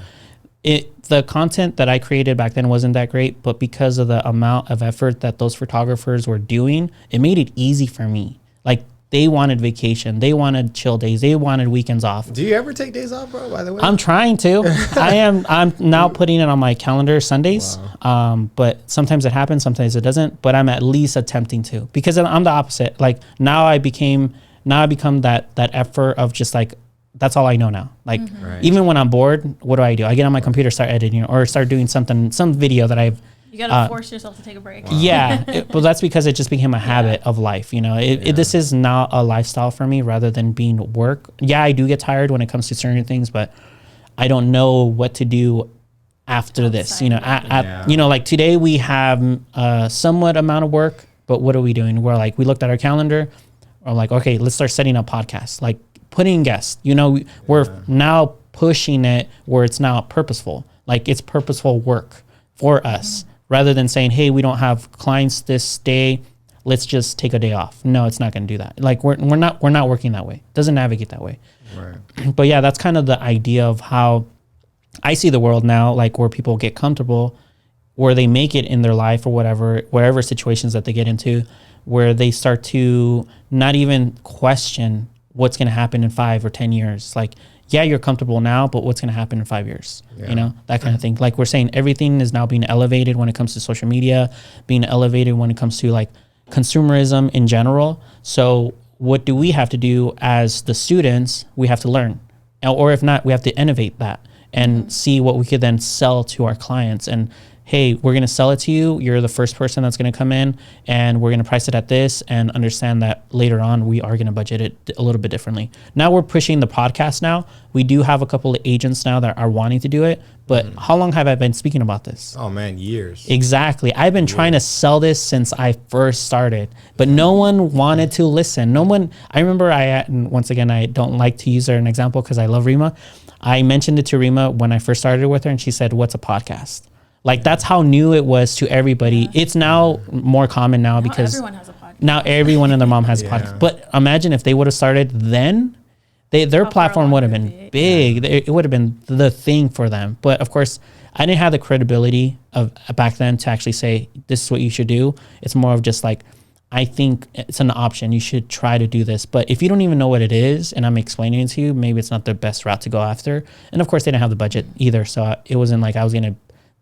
the content that I created back then wasn't that great. But because of the amount of effort that those photographers were doing, it made it easy for me. Like, they wanted vacation. They wanted chill days. They wanted weekends off. Do you ever take days off, bro, by the way? I'm trying to. I'm now putting it on my calendar Sundays. Wow. But sometimes it happens, sometimes it doesn't. But I'm at least attempting to. Because I'm the opposite. Like, now I become that effort of just like, that's all I know now. Like, even when I'm bored, what do? I get on my computer, start editing, or start doing some video that I've... You got to force yourself to take a break. Wow. Yeah, but that's because it just became a habit of life. This is now a lifestyle for me rather than being work. Yeah, I do get tired when it comes to certain things, but I don't know what to do after this. Like today we have a somewhat amount of work, but what are we doing? We're like, we looked at our calendar. We're like, okay, let's start setting up podcasts, like putting guests. We're now pushing it where it's now purposeful. Like, it's purposeful work for us. Rather than saying, hey, we don't have clients this day, let's just take a day off. No, it's not going to do that. Like, we're not working that way. It doesn't navigate that way. Right. But yeah, that's kind of the idea of how I see the world now, like where people get comfortable, where they make it in their life or whatever situations that they get into, where they start to not even question what's going to happen in 5 or 10 years. Like, yeah, you're comfortable now, but what's going to happen in 5 years? That kind of thing. Like we're saying, everything is now being elevated when it comes to social media, being elevated when it comes to like consumerism in general. So what do we have to do as the students? We have to learn. Or if not, we have to innovate that and see what we could then sell to our clients. And hey, we're going to sell it to you. You're the first person that's going to come in, and we're going to price it at this, and understand that later on we are going to budget it a little bit differently. Now we're pushing the podcast now. We do have a couple of agents now that are wanting to do it, but how long have I been speaking about this? Oh man, years. Exactly. I've been trying to sell this since I first started, but no one wanted to listen. I remember and once again, I don't like to use her as an example because I love Rima. I mentioned it to Rima when I first started with her, and she said, "What's a podcast?" Like, that's how new it was to everybody. It's now more common now because everyone has a podcast. Now everyone and their mom has a podcast. But imagine if they would have started then, their platform would have been big. It would have been the thing for them. But of course, I didn't have the credibility of back then to actually say, this is what you should do. It's more of just like, I think it's an option. You should try to do this. But if you don't even know what it is, and I'm explaining it to you, maybe it's not the best route to go after. And of course, they didn't have the budget either. So it wasn't like I was going to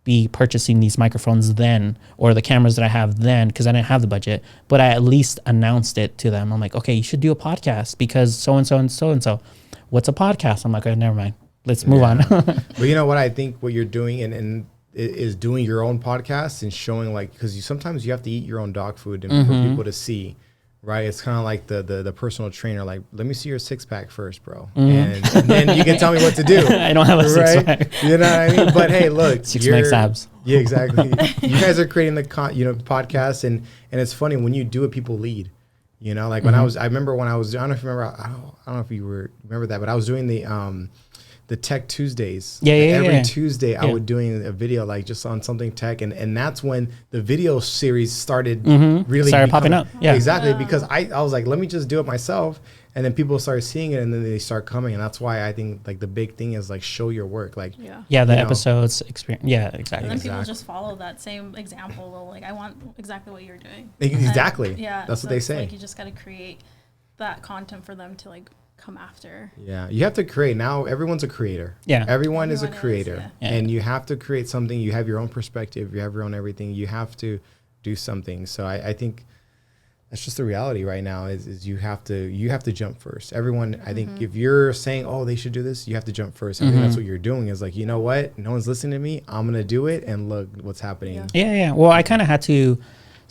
be purchasing these microphones then, or the cameras that I have then, because I didn't have the budget. But I at least announced it to them. I'm like, okay, you should do a podcast because so-and-so and so-and-so. What's a podcast? I'm like, oh, never mind. Let's move on. But you know what I think what you're doing and is doing your own podcast and showing, like, because sometimes you have to eat your own dog food and for people to see. Right, it's kind of like the personal trainer. Like, let me see your 6-pack first, bro, and then you can tell me what to do. I don't have a 6-pack. You know what I mean? But hey, look, 6 abs. Yeah, exactly. You guys are creating the podcast, and it's funny when you do it, people lead. Like when I remember when I was, I don't know if you remember, I don't know if you remember that, but I was doing the the Tech Tuesdays. Yeah, yeah, Every yeah. Tuesday I would doing a video like just on something tech, and that's when the video series started really started popping up. Yeah, exactly, because I was like, let me just do it myself, and then people started seeing it, and then they start coming, and that's why I think like the big thing is like show your work, like the episodes experience. Yeah, exactly. And then people just follow that same example. They'll like, I want exactly what you're doing. Exactly. Yeah, that's what they say. Like you just got to create that content for them to like come after. Yeah, you have to create. Now everyone's a creator. Yeah, everyone is a creator, and you have to create something. You have your own perspective, you have your own everything, you have to do something. So I think that's just the reality right now is you have to jump first. Everyone, I think if you're saying, oh, they should do this, you have to jump first. I think that's what you're doing is like, you know what, no one's listening to me, I'm gonna do it, and look what's happening. Yeah. Well, I kind of had to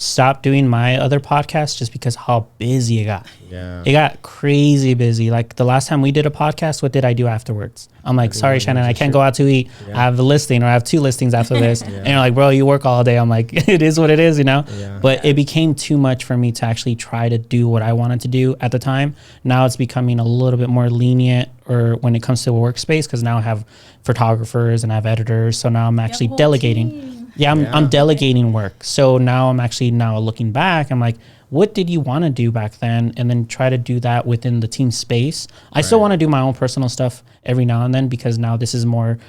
stop doing my other podcast just because how busy it got. Yeah, it got crazy busy. Like the last time we did a podcast, what did I do afterwards? I'm like, sorry, Shannon, I can't go out to eat. I have the listing, or I have 2 listings after this. And you're like, bro, you work all day. I'm like, it is what it is, you know? But it became too much for me to actually try to do what I wanted to do at the time. Now it's becoming a little bit more lenient, or when it comes to a workspace, because now I have photographers and I have editors. So now I'm actually delegating. Team. I'm delegating work. So now I'm actually looking back, I'm like, what did you want to do back then? And then try to do that within the team space. I still want to do my own personal stuff every now and then, because now this is more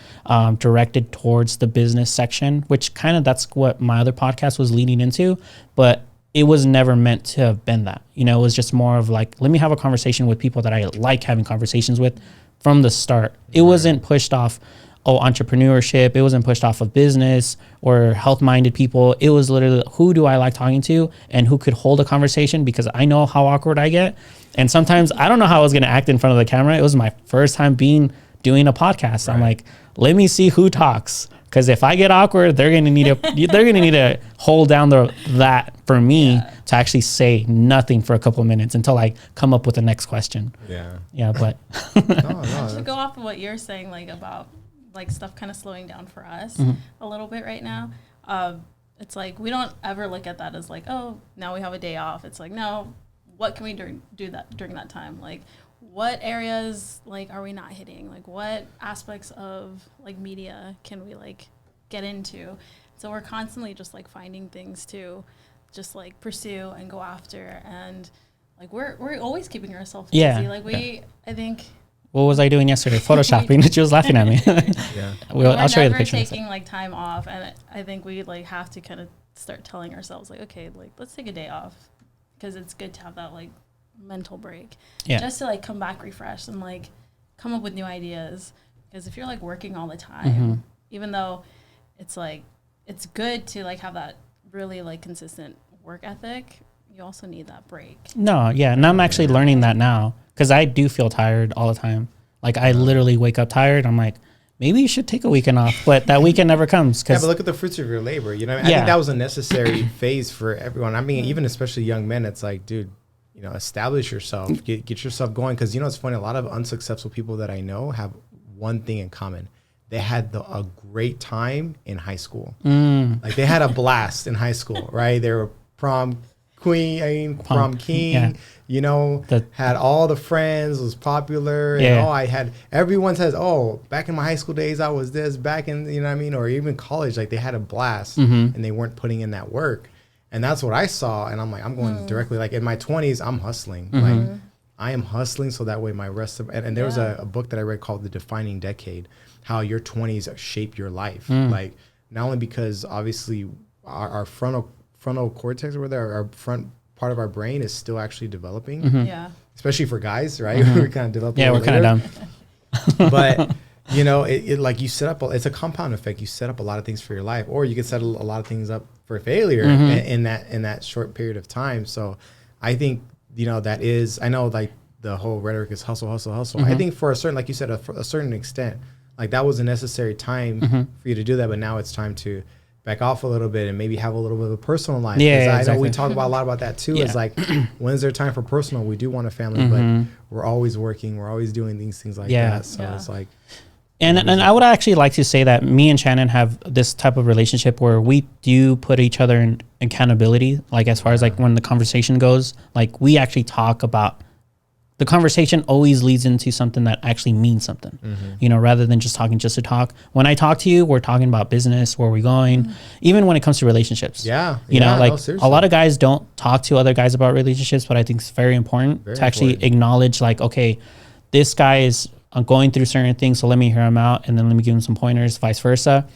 directed towards the business section, which kind of that's what my other podcast was leading into. But it was never meant to have been that. You know, it was just more of like, let me have a conversation with people that I like having conversations with from the start. It wasn't pushed off entrepreneurship. It wasn't pushed off of business or health-minded people. It was literally, who do I like talking to and who could hold a conversation, because I know how awkward I get. And sometimes I don't know how I was going to act in front of the camera. It was my first time doing a podcast. I'm like, let me see who talks. Because if I get awkward, they're going to need to hold down that for me to actually say nothing for a couple of minutes until I come up with the next question. Yeah, but To go off of what you're saying, like about like stuff kind of slowing down for us a little bit right now. It's like we don't ever look at that as like, oh, now we have a day off. It's like, no, what can we do that during that time? Like, what areas like are we not hitting? Like, what aspects of like media can we like get into? So we're constantly just like finding things to just like pursue and go after, and like we're always keeping ourselves busy. Like I think. What was I doing yesterday? Photoshopping. She was laughing at me. I'll show you the picture. We're taking like time off, and I think we like have to kind of start telling ourselves like, okay, like let's take a day off, because it's good to have that like mental break, just to like come back refreshed and like come up with new ideas. Because if you're like working all the time, even though it's like it's good to like have that really like consistent work ethic, you also need that break. And I'm actually learning that now, because I do feel tired all the time. Like I literally wake up tired. I'm like, maybe you should take a weekend off, but that weekend never comes. But look at the fruits of your labor. You know, I think that was a necessary phase for everyone. I mean, even especially young men, it's like, dude, you know, establish yourself, get yourself going. Because, you know, it's funny, a lot of unsuccessful people that I know have one thing in common. They had a great time in high school. Like they had a blast in high school, right? They were prom prom king, you know, had all the friends, was popular. And, everyone says, oh, back in my high school days, I was this, back in, you know what I mean? Or even college, like they had a blast and they weren't putting in that work. And that's what I saw. And I'm like, I'm going directly, like in my 20s, I'm hustling. Like I am hustling so that way my rest of, and there was a book that I read called The Defining Decade, how your 20s shape your life. Like not only because obviously our frontal cortex or whatever, our front part of our brain is still actually developing. Especially for guys, right? We're kind of developing. We're kind of dumb. But you know, it like you set up, it's a compound effect. You set up a lot of things for your life, or you can set a lot of things up for failure in that short period of time. So I think, you know, that is, I know like the whole rhetoric is hustle. I think for a certain, like you said, a certain extent, like that was a necessary time for you to do that. But now it's time to back off a little bit and maybe have a little bit of a personal life. I know we talk about a lot about that too. It's like, when is there time for personal? We do want a family, but we're always working. We're always doing these things like that. So it's like. And I would actually like to say that me and Shannon have this type of relationship where we do put each other in accountability. Like as far as like when the conversation goes, like we actually talk about the conversation always leads into something that actually means something, rather than just talking just to talk. When I talk to you, we're talking about business, where we're going, even when it comes to relationships. A lot of guys don't talk to other guys about relationships, but I think it's very important to actually acknowledge, like, okay, this guy is going through certain things, so let me hear him out, and then let me give him some pointers, vice versa.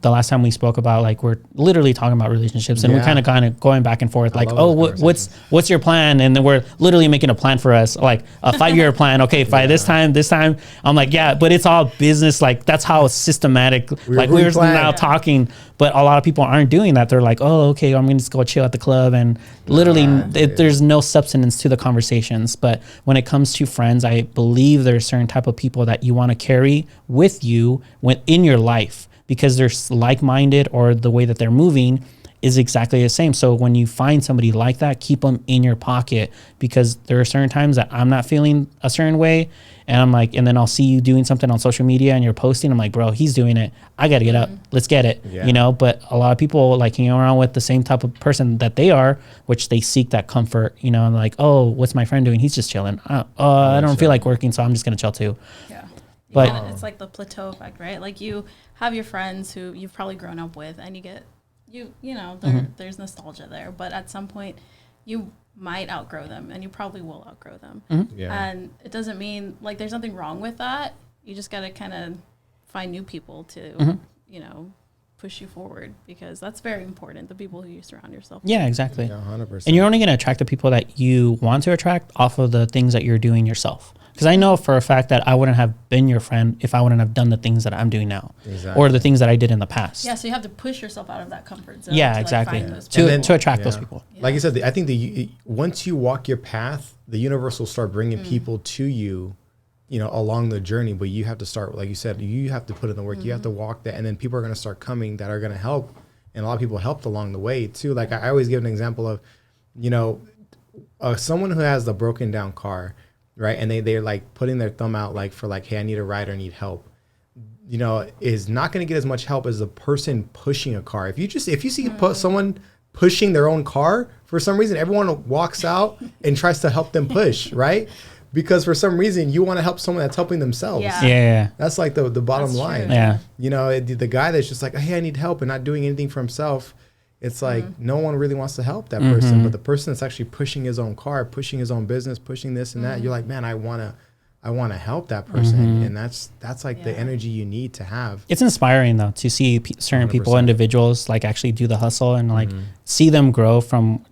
The last time we spoke about, like, we're literally talking about relationships, and we're kind of going back and forth, like, oh, what's your plan? And then we're literally making a plan for us, like a 5-year plan. Okay, by this time, I'm like, yeah, but it's all business. Like, that's how systematic, we're now talking, but a lot of people aren't doing that. They're like, oh, okay, I'm going to just go chill at the club. And literally there's no substance to the conversations. But when it comes to friends, I believe there's certain type of people that you want to carry with you in your life, because they're like-minded, or the way that they're moving is exactly the same. So when you find somebody like that, keep them in your pocket, because there are certain times that I'm not feeling a certain way, and I'm like, and then I'll see you doing something on social media and you're posting. I'm like, bro, he's doing it. I got to get up. Let's get it. Yeah. But a lot of people like hanging around with the same type of person that they are, which they seek that comfort, and like, oh, what's my friend doing? He's just chilling. I don't feel like working, so I'm just going to chill too. Yeah. But it's like the plateau effect, right? Like, you have your friends who you've probably grown up with, and there's nostalgia there, but at some point you might outgrow them, and you probably will outgrow them. And it doesn't mean, like, there's nothing wrong with that. You just got to kind of find new people to push you forward, because that's very important, the people who you surround yourself with. Yeah, exactly. 100%. And you're only going to attract the people that you want to attract off of the things that you're doing yourself. Because I know for a fact that I wouldn't have been your friend if I wouldn't have done the things that I'm doing now, or the things that I did in the past. Yeah, so you have to push yourself out of that comfort zone. Yeah, exactly. To attract those people. Like I said, I think once you walk your path, the universe will start bringing people to you, along the journey. But you have to start, like you said, you have to put in the work. You have to walk that, and then people are going to start coming that are going to help. And a lot of people helped along the way too. Like, I always give an example of, someone who has the broken down car. Right. And they're like putting their thumb out, like, for like, hey, I need a ride or need help, is not going to get as much help as the person pushing a car. If you see someone pushing their own car, for some reason, everyone walks out and tries to help them push. Right. Because for some reason you want to help someone that's helping themselves. Yeah. That's like the bottom line. True. Yeah. The guy that's just like, hey, I need help, and not doing anything for himself. It's like no one really wants to help that person, but the person that's actually pushing his own car, pushing his own business, pushing this and that, you're like, man, I want to help that person, and that's like the energy you need to have. It's inspiring though to see certain 100%. People, individuals, like, actually do the hustle and like see them grow from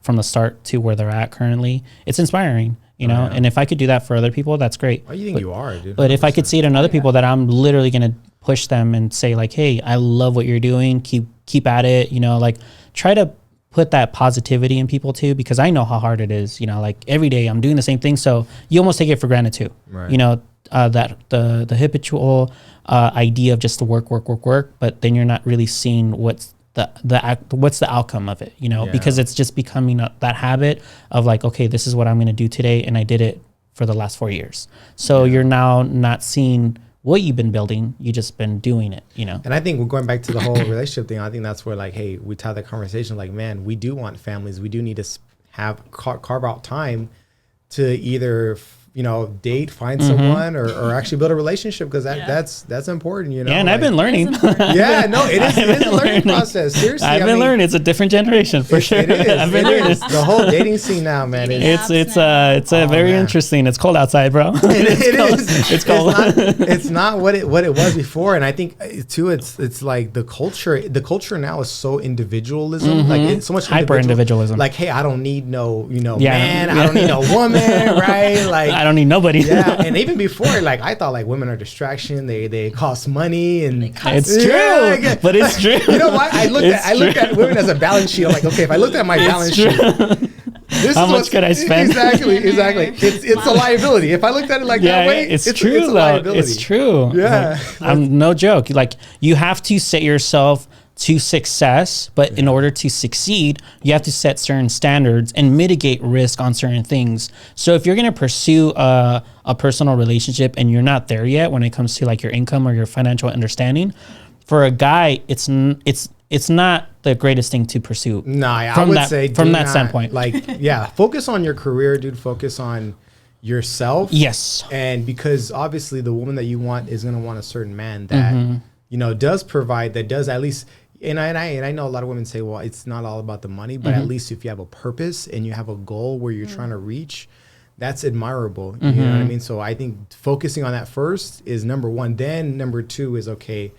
the start to where they're at currently. It's inspiring. And if I could do that for other people, that's great. Oh, you think you are, dude? 100%. But if I could see it in other people, that I'm literally going to push them and say, like, hey, I love what you're doing. Keep at it. Like, try to put that positivity in people too, because I know how hard it is. Like, every day I'm doing the same thing, so you almost take it for granted too. Right. That the habitual idea of just the work, but then you're not really seeing what's the outcome of it, because it's just becoming that habit of like, okay, this is what I'm going to do today, and I did it for the last 4 years. So you're now not seeing what you've been building, you just been doing it, And I think we're going back to the whole relationship thing. I think that's where, like, hey, we have that conversation, like, man, we do want families. We do need to have carve out time to either date, find someone, or actually build a relationship, because that's important, Yeah, and I've been learning. Yeah, no, it is a learning process. Seriously, I've been learning. It's a different generation for sure. It is. I've been learning. The whole dating scene now, man. It's very interesting. It's cold outside, bro. It is. It's cold. It's not what it was before, and I think too, it's like the culture. The culture now is so individualism, like it's so much hyper individualism. Like, hey, I don't need no man. I don't need no woman, right? Like, I don't need nobody. Yeah, and even before, like, I thought, like, women are distraction. They cost money, and it's true. But it's true. You know what? I looked at women as a balance sheet. I'm like, okay, if I looked at my balance sheet, how much could I spend? Exactly. It's a liability. If I looked at it like that way, it's true. It's a liability. It's true. Yeah, I'm no joke. Like, you have to set yourself to success, but in order to succeed, you have to set certain standards and mitigate risk on certain things. So if you're going to pursue a personal relationship and you're not there yet when it comes to like your income or your financial understanding, for a guy, it's it's not the greatest thing to pursue. No, I would say from that standpoint. Like, yeah, focus on your career, dude. Focus on yourself. Yes. And because obviously the woman that you want is going to want a certain man that, you know, does provide, that does at least, and I know a lot of women say, well, it's not all about the money, but at least if you have a purpose and you have a goal where you're trying to reach, that's admirable. You know what I mean? So I think focusing on that first is number one. Then number two is, okay,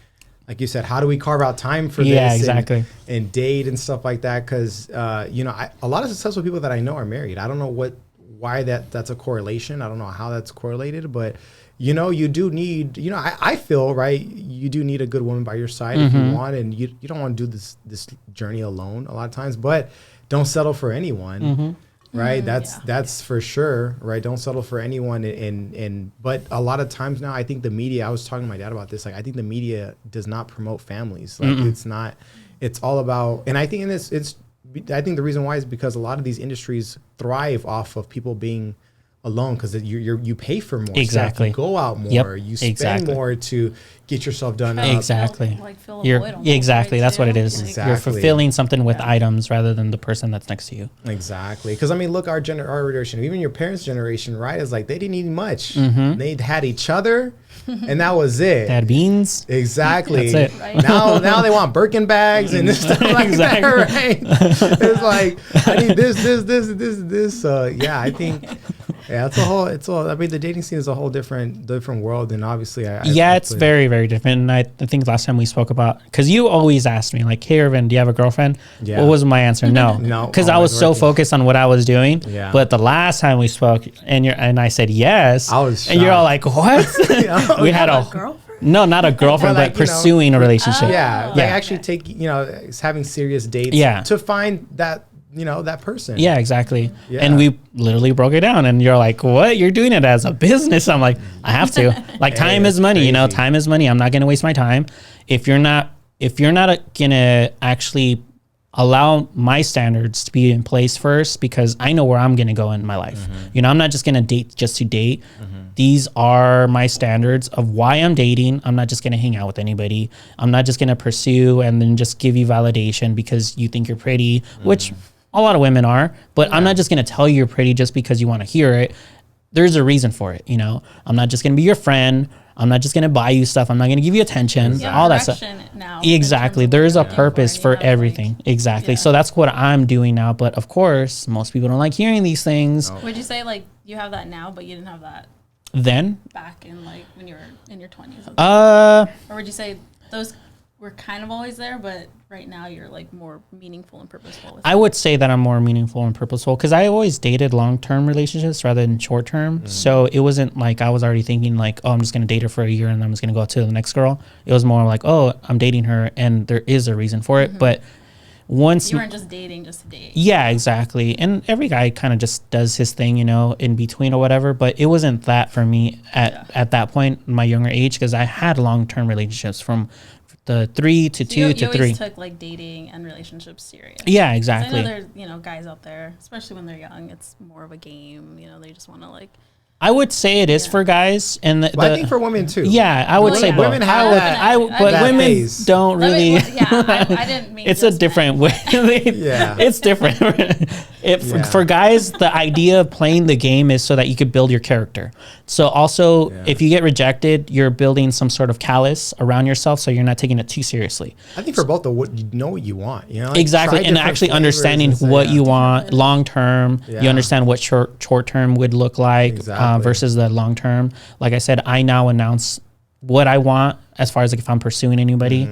like you said, how do we carve out time for this? Exactly. And date and stuff like that? Because, you know, a lot of successful people that I know are married. I don't know why that's a correlation. I don't know how that's correlated, but you know, you do need, you know, I feel, right, you do need a good woman by your side if you want, and you don't want to do this journey alone a lot of times, but don't settle for anyone. Right. That's for sure. Right. Don't settle for anyone. But a lot of times now, I think the media, I was talking to my dad about this. Like, I think the media does not promote families. Like it's all about, and I think I think the reason why is because a lot of these industries thrive off of people being alone, because you pay for more stuff, you go out more, you spend more to get yourself done up. Exactly. Exactly. That's what it is. You're fulfilling something with items rather than the person that's next to you. Exactly. Because I mean, look, our generation, even your parents' generation, right, is like they didn't need much. They had each other, and that was it. They had beans. Exactly. That's it. Right. Now they want Birkin bags and stuff like that, right? It's like, I need this. Yeah, I think. Yeah, it's all. I mean, the dating scene is a whole different world, and obviously, it's very, very different. And I think last time we spoke about, because you always asked me like, "Hey, Irvin, do you have a girlfriend?" Yeah. What was my answer? No, because I was so focused on what I was doing. Yeah. But the last time we spoke, and I said yes, I was shocked. and you're all like, "What?" We had a girlfriend. No, not a girlfriend, like, but pursuing a relationship. Yeah, like actually take, you know, having serious dates. Yeah. To find that, you know, that person. Yeah, exactly. Yeah. And we literally broke it down, and you're like, "What? You're doing it as a business?" I'm like, "I have to." Like, time is money, you know. crazy. Time is money. I'm not gonna waste my time if you're not gonna actually allow my standards to be in place first, because I know where I'm gonna go in my life. You know, I'm not just gonna date just to date. These are my standards of why I'm dating. I'm not just gonna hang out with anybody. I'm not just gonna pursue and then just give you validation because you think you're pretty, which a lot of women are, but I'm not just going to tell you you're pretty just because you want to hear it. There's a reason for it. You know, I'm not just going to be your friend. I'm not just going to buy you stuff. I'm not going to give you attention, all that stuff. Now, exactly. There's a purpose for everything. Exactly. So that's what I'm doing now. But of course, most people don't like hearing these things. Would you say like you have that now, but you didn't have that then back in like when you were in your 20s? Or would you say those were kind of always there, but right now you're like more meaningful and purposeful? I would say that I'm more meaningful and purposeful because I always dated long-term relationships rather than short-term. So it wasn't like I was already thinking like, oh, I'm just going to date her for a year and I'm just going to go to the next girl. It was more like, oh, I'm dating her and there is a reason for it. But once you weren't just dating just to date. Yeah, exactly. And every guy kind of just does his thing, you know, in between or whatever. But it wasn't that for me at that point in my younger age, because I had long-term relationships from the 3 to 2 to 3. You always took like dating and relationships serious. Yeah, exactly. I know there's, you know, guys out there, especially when they're young, it's more of a game. You know, they just want to like. I would say it is for guys, and I think for women too. Yeah, I would say both. Women have but women don't really. I didn't mean. It's a different way. Yeah, it's different. For guys, the idea of playing the game is so that you could build your character. So also, if you get rejected, you're building some sort of callus around yourself, so you're not taking it too seriously. I think for both, you know what you want. You know, like exactly, and actually understanding what you want long term. You understand what short term would look like. Versus the long term. Like I said, I now announce what I want as far as like if I'm pursuing anybody.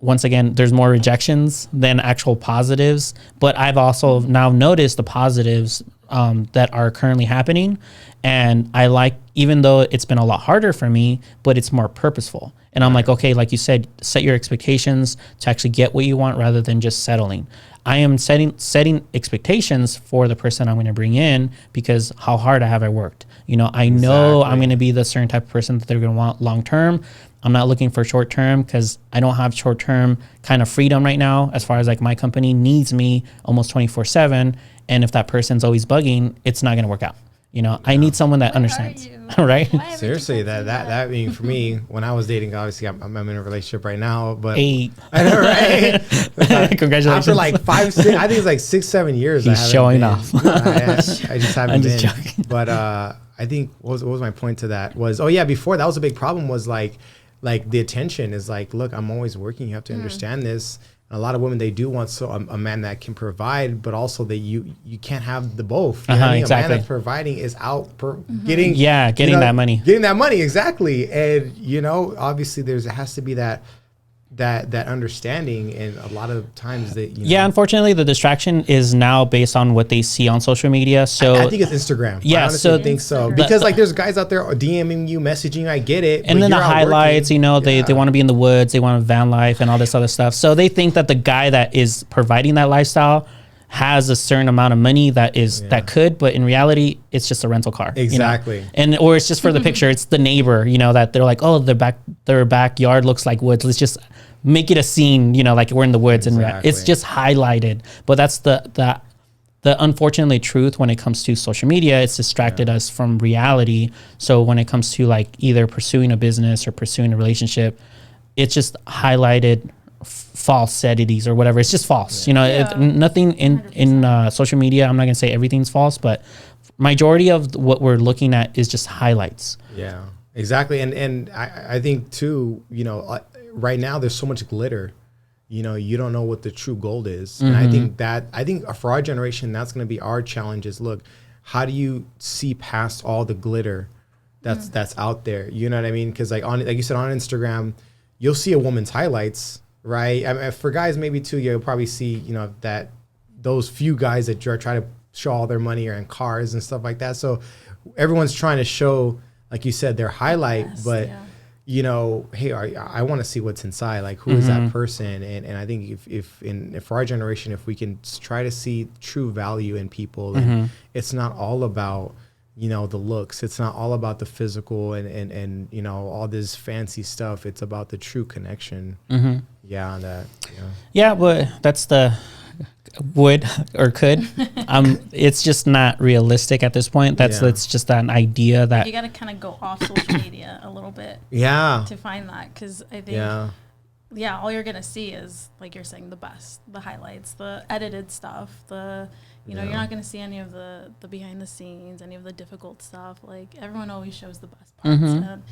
Once again, there's more rejections than actual positives, but I've also now noticed the positives that are currently happening. And I like, even though it's been a lot harder for me, but it's more purposeful. And I'm like, okay, like you said, set your expectations to actually get what you want rather than just settling. I am setting expectations for the person I'm going to bring in, because how hard have I worked? You know, I know I'm going to be the certain type of person that they're going to want long term. I'm not looking for short term because I don't have short term kind of freedom right now, as far as like my company needs me almost 24/7. And if that person's always bugging, it's not going to work out. You know, I need someone that understands, right? Seriously, that being for me, when I was dating, obviously I'm in a relationship right now, but Hey, I know, right? congratulations. After like 5, 6, I think it's like 6, 7 years. He's showing off. I just haven't I'm been. just joking. But I think what was my point to that was, oh yeah, before that was a big problem was like the attention is like, look, I'm always working. You have to understand this. A lot of women, they do want a man that can provide, but also that you can't have the both. You know what I mean? Exactly. A man that's providing is out getting that money. Getting that money, exactly. And obviously there has to be that understanding, and a lot of times that unfortunately the distraction is now based on what they see on social media. So I think it's Instagram. Yeah, I honestly think so, because like there's guys out there DMing you, messaging you, I get it, and then the highlights, they want to be in the woods, they want a van life and all this other stuff. So they think that the guy that is providing that lifestyle has a certain amount of money that could, but in reality it's just a rental car. Exactly. Or it's just for the picture. It's the neighbor, that they're like, oh, their backyard looks like woods, let's just make it a scene, like we're in the woods. Exactly. And it's just highlighted. But that's the unfortunately truth when it comes to social media. It's distracted us from reality. So when it comes to like either pursuing a business or pursuing a relationship, it's just highlighted falsities or whatever. It's just false. Nothing in social media. I'm not gonna say everything's false, but majority of what we're looking at is just highlights. Yeah, exactly. And I think too, right now there's so much glitter, you don't know what the true gold is. And I think for our generation, that's going to be our challenge is, look, how do you see past all the glitter that's out there? You know what I mean? Because like you said, on Instagram, you'll see a woman's highlights, right? I mean, for guys maybe too, you'll probably see, that those few guys that try to show all their money or in cars and stuff like that. So everyone's trying to show, like you said, their highlight, but hey, I want to see what's inside. Like, who is that person? And I think if for our generation, if we can try to see true value in people, and it's not all about, the looks. It's not all about the physical and all this fancy stuff. It's about the true connection. Yeah, that. Yeah, but that's the would or could. It's just not realistic at this point. It's just an idea that you got to kind of go off social media a little bit. Yeah. To find that, because I think all you're gonna see is, like you're saying, the highlights, the edited stuff, you're not gonna see any of the behind the scenes, any of the difficult stuff. Like, everyone always shows the best parts. And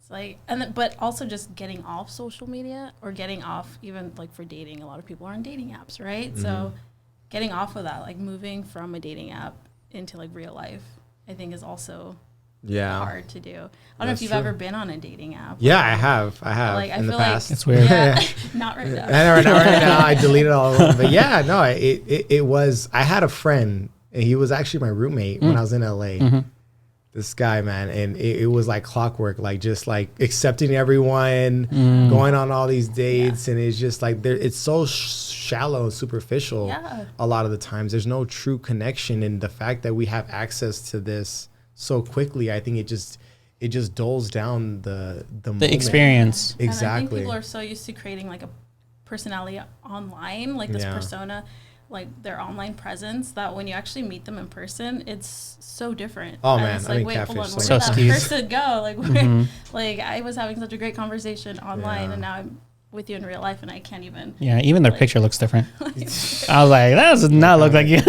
it's like, but also just getting off social media, or getting off, even like for dating, a lot of people are on dating apps, right? So getting off of that, like moving from a dating app into like real life, I think is also hard to do. I don't know if you've ever been on a dating app. Yeah, I have. Like, in the past. It's weird. Yeah, not right now. Not right now. I deleted all of them. But yeah, no, it was. I had a friend, and he was actually my roommate when I was in LA. This guy, man, and it was like clockwork, like just like accepting everyone, going on all these dates, and it's just like it's so shallow and superficial. A lot of the times, there's no true connection, and the fact that we have access to this so quickly, I think it just dulls down the experience. Exactly. And I think people are so used to creating like a personality online, like this persona, like their online presence, that when you actually meet them in person, it's so different. Oh, and man, it's like, wait, hold on, where did that person go? Like, like I was having such a great conversation online, and now I'm with you in real life, and I can't even. Yeah, even their picture looks different. I was like, that does not look like you.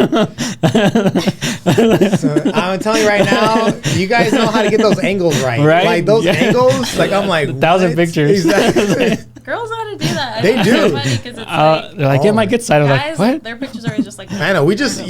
So I'm telling you right now, you guys know how to get those angles right. Like those angles, like I'm like 1,000 pictures. Exactly. Girls know how to do that. They do. It's funny 'cause it's they're like, get my good side. I'm guys, like, what? Their pictures are always just like. I know. We just like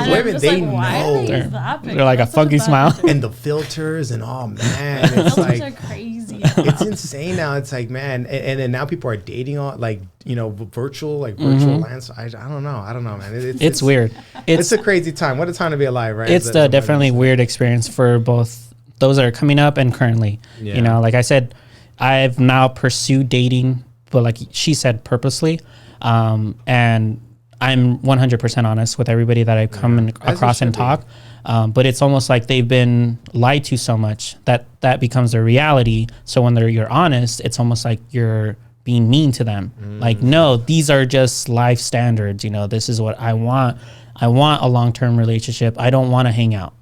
women, they know. They're like a funky smile. And the filters and man, it's like are crazy. It's insane now. It's like, man, and then now people are dating on like virtual lands. I don't know, man. It's weird. It's a crazy time. What a time to be alive, right? It's the definitely weird experience for both those that are coming up and currently. Like I said, I've now pursued dating, but like she said, purposely. And I'm 100% honest with everybody that I've come across and talk. But it's almost like they've been lied to so much that becomes their reality. So when you're honest, it's almost like you're being mean to them. Like, no, these are just life standards. This is what I want. I want a long-term relationship. I don't want to hang out.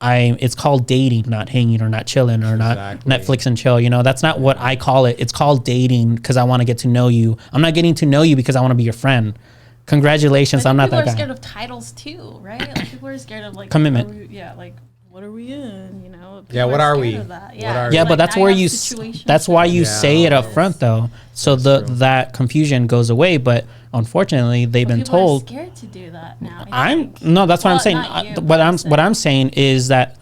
it's called dating, not hanging or not chilling or not Netflix and chill. You know, that's not what I call it. It's called dating because I want to get to know you. I'm not getting to know you because I want to be your friend. Congratulations, I'm not that guy. People are scared of titles too, right? Like people are scared of like commitment. Like what are we in? You know? What are we? Yeah, but that's where that's why you say it up front though. So that confusion goes away. But unfortunately, they've been told. People are scared to do that now. That's what I'm saying. What I'm saying is that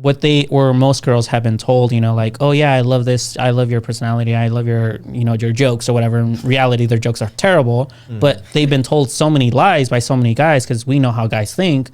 most girls have been told, you know, like, oh yeah, I love this, I love your personality, I love your, you know, your jokes or whatever. In reality, their jokes are terrible, but they've been told so many lies by so many guys because we know how guys think.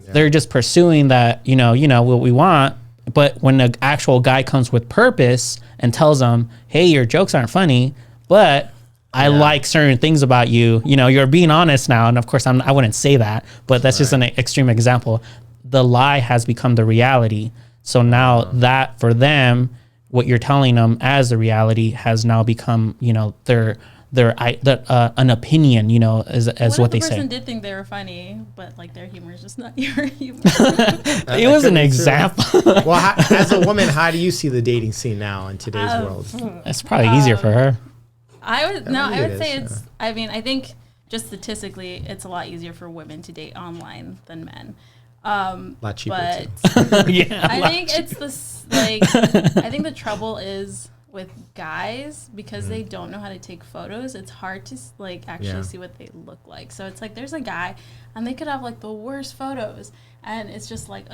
Yeah. They're just pursuing that, you know what we want. But when the actual guy comes with purpose and tells them, hey, your jokes aren't funny, but I like certain things about you, you know, you're being honest now. And of course, I wouldn't say that, but that's just an extreme example. The lie has become the reality. So now that for them, what you're telling them as the reality has now become, you know, an opinion, you know, as what they say. What if the person did think they were funny, but like their humor is just not your humor? It was an example. Well, as a woman, how do you see the dating scene now in today's world? It's probably easier for her. I would say it's. I mean, I think just statistically, it's a lot easier for women to date online than men. A lot cheaper, but yeah, I think it's this. Like, I think the trouble is with guys because they don't know how to take photos. It's hard to like actually see what they look like. So it's like there's a guy, and they could have like the worst photos, and it's just like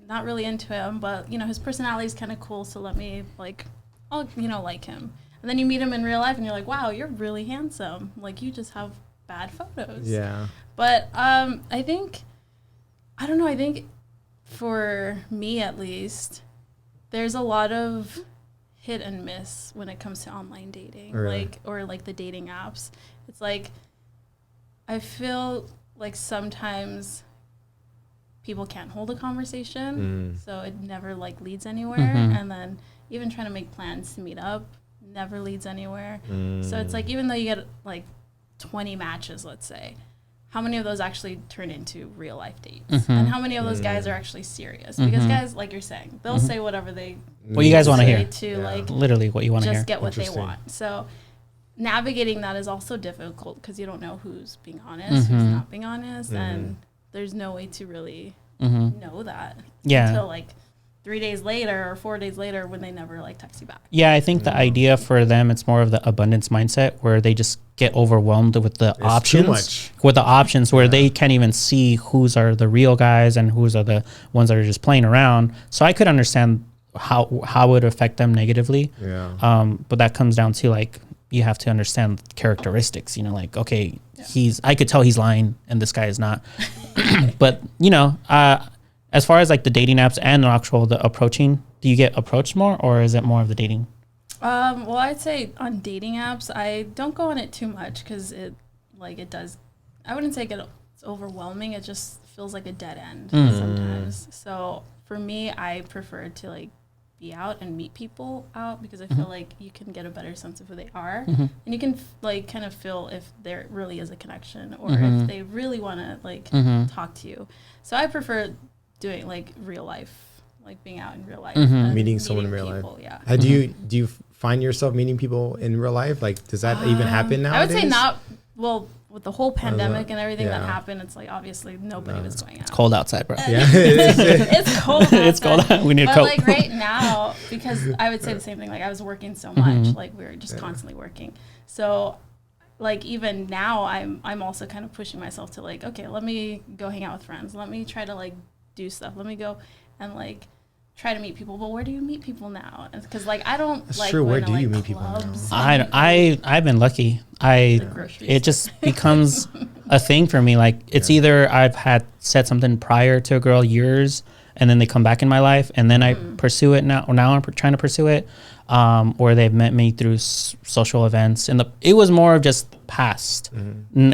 not really into him, but you know his personality is kind of cool. So let me like, I'll like him. And then you meet him in real life and you're like, wow, you're really handsome. Like, you just have bad photos. Yeah. But I think for me at least, there's a lot of hit and miss when it comes to online dating. Really? Or the dating apps. It's like, I feel like sometimes people can't hold a conversation. So it never like leads anywhere. And then even trying to make plans to meet up never leads anywhere. So it's like, even though you get like 20 matches, let's say, how many of those actually turn into real life dates? And how many of those guys are actually serious? Because guys, like you're saying, they'll say whatever what you guys want to hear to like literally what you want to hear, just get what they want. So navigating that is also difficult because you don't know who's being honest, who's not being honest, and there's no way to really know that until like 3 days later or 4 days later when they never like text you back. Yeah, I think the idea for them, it's more of the abundance mindset where they just get overwhelmed with the options. With the options where they can't even see whose are the real guys and whose are the ones that are just playing around. So I could understand how it would affect them negatively. Yeah. But that comes down to like, you have to understand characteristics, you know, like, okay, I could tell he's lying and this guy is not. But, you know, as far as like the dating apps and the approaching, do you get approached more or is it more of the dating? Well, I'd say on dating apps, I don't go on it too much because it does, I wouldn't say it's overwhelming. It just feels like a dead end sometimes. So for me, I prefer to like be out and meet people out because I feel like you can get a better sense of who they are and you can like kind of feel if there really is a connection or if they really want to like talk to you. So I prefer doing like real life, like being out in real life, meeting someone in real people, life. Yeah. Do you find yourself meeting people in real life? Like, does that even happen nowadays? I would say not. Well, with the whole pandemic and everything that happened, it's like obviously nobody was going out. It's cold outside, bro. Yeah, it's cold. Outside. It's cold. We need a coat. But like right now, because I would say the same thing. Like I was working so much, like we were just constantly working. So like even now, I'm also kind of pushing myself to like, okay, let me go hang out with friends. Let me try to like do stuff. Let me go and like try to meet people. But where do you meet people now? Because like I don't That's like true. Where going do to, you like, meet people now? I've been lucky. It just becomes a thing for me. Like it's either I've had said something prior to a girl years and then they come back in my life and then I pursue it now, or now I'm trying to pursue it, or they've met me through social events. And it was more of just past.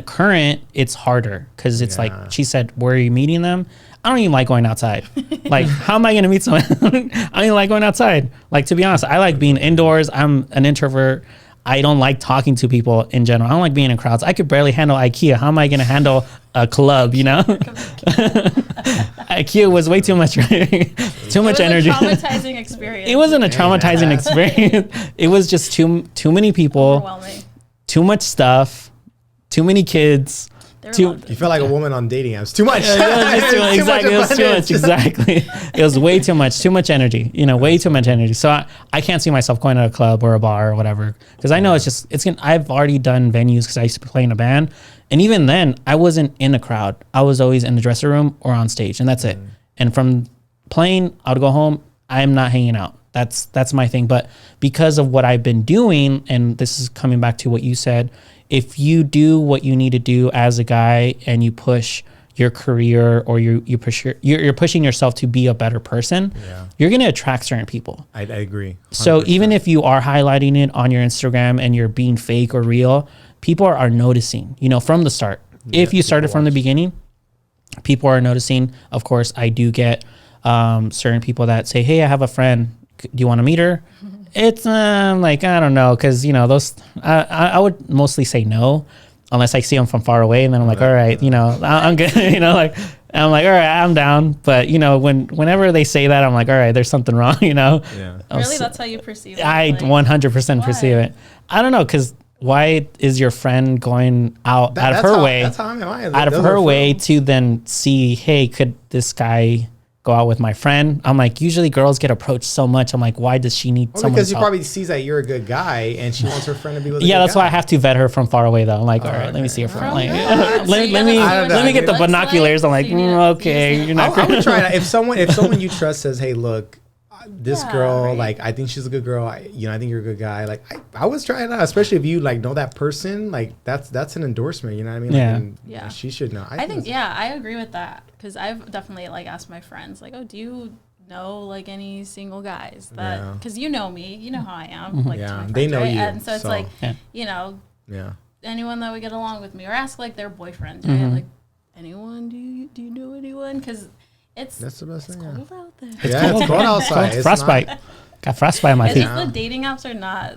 Current, it's harder because it's like she said, where are you meeting them? I don't even like going outside. Like, how am I going to meet someone? I don't even like going outside. Like, to be honest, I like being indoors. I'm an introvert. I don't like talking to people in general. I don't like being in crowds. I could barely handle IKEA. How am I going to handle a club, you know? IQ was way too much. Too much energy. Traumatizing experience. It wasn't a traumatizing experience. It was just too many people, Overwhelming. too much stuff, too many kids. You feel like a woman on dating apps. Too much. Exactly. It was too much. Exactly. It was way too much. Too much energy. Way too much energy. So I can't see myself going to a club or a bar or whatever, because I know I've already done venues because I used to play in a band, and even then I wasn't in a crowd. I was always in the dressing room or on stage, and that's it. And from playing, I would go home. I'm not hanging out. That's my thing. But because of what I've been doing, and this is coming back to what you said, if you do what you need to do as a guy and you push your career, or you're pushing yourself to be a better person, you're going to attract certain people. I agree. 100%. So even if you are highlighting it on your Instagram and you're being fake or real, people are noticing, from the start. If you started from the beginning, people are noticing. Of course, I do get certain people that say, hey, I have a friend. Do you want to meet her? It's like, I don't know, because those I would mostly say no, unless I see them from far away, and then I'm like, all right, I'm good. I'm like, all right, I'm down. But whenever they say that, I'm like, all right, there's something wrong. Really, that's how you perceive it. I 100% perceive it. I don't know, because why is your friend going out of her way to then see, hey, could this guy go out with my friend? I'm like, usually girls get approached so much. I'm like, why does she need someone? Because she probably sees that you're a good guy and she wants her friend to be with a good that's guy. why I have to vet her from far away though. I'm like, all right, let me see her friend. Like, let me get the binoculars. I'm like, okay, you're not. I would try that. If someone you trust says, hey, look, this girl, like, I think she's a good girl. I think you're a good guy. Like, I was trying that, especially if you know that person. Like, that's an endorsement. You know what I mean? Like, she should know. I think I agree with that, because I've definitely asked my friends, like, oh, do you know any single guys that? Because you know me, you know how I am. Like, to my friends, they know you, and so it's like, anyone that would get along with me, or ask their boyfriends, right? Like, anyone? Do you know anyone? Because that's the best thing. Cold out there. It's cold outside. It's frostbite. Got frostbite on my feet. The dating apps are not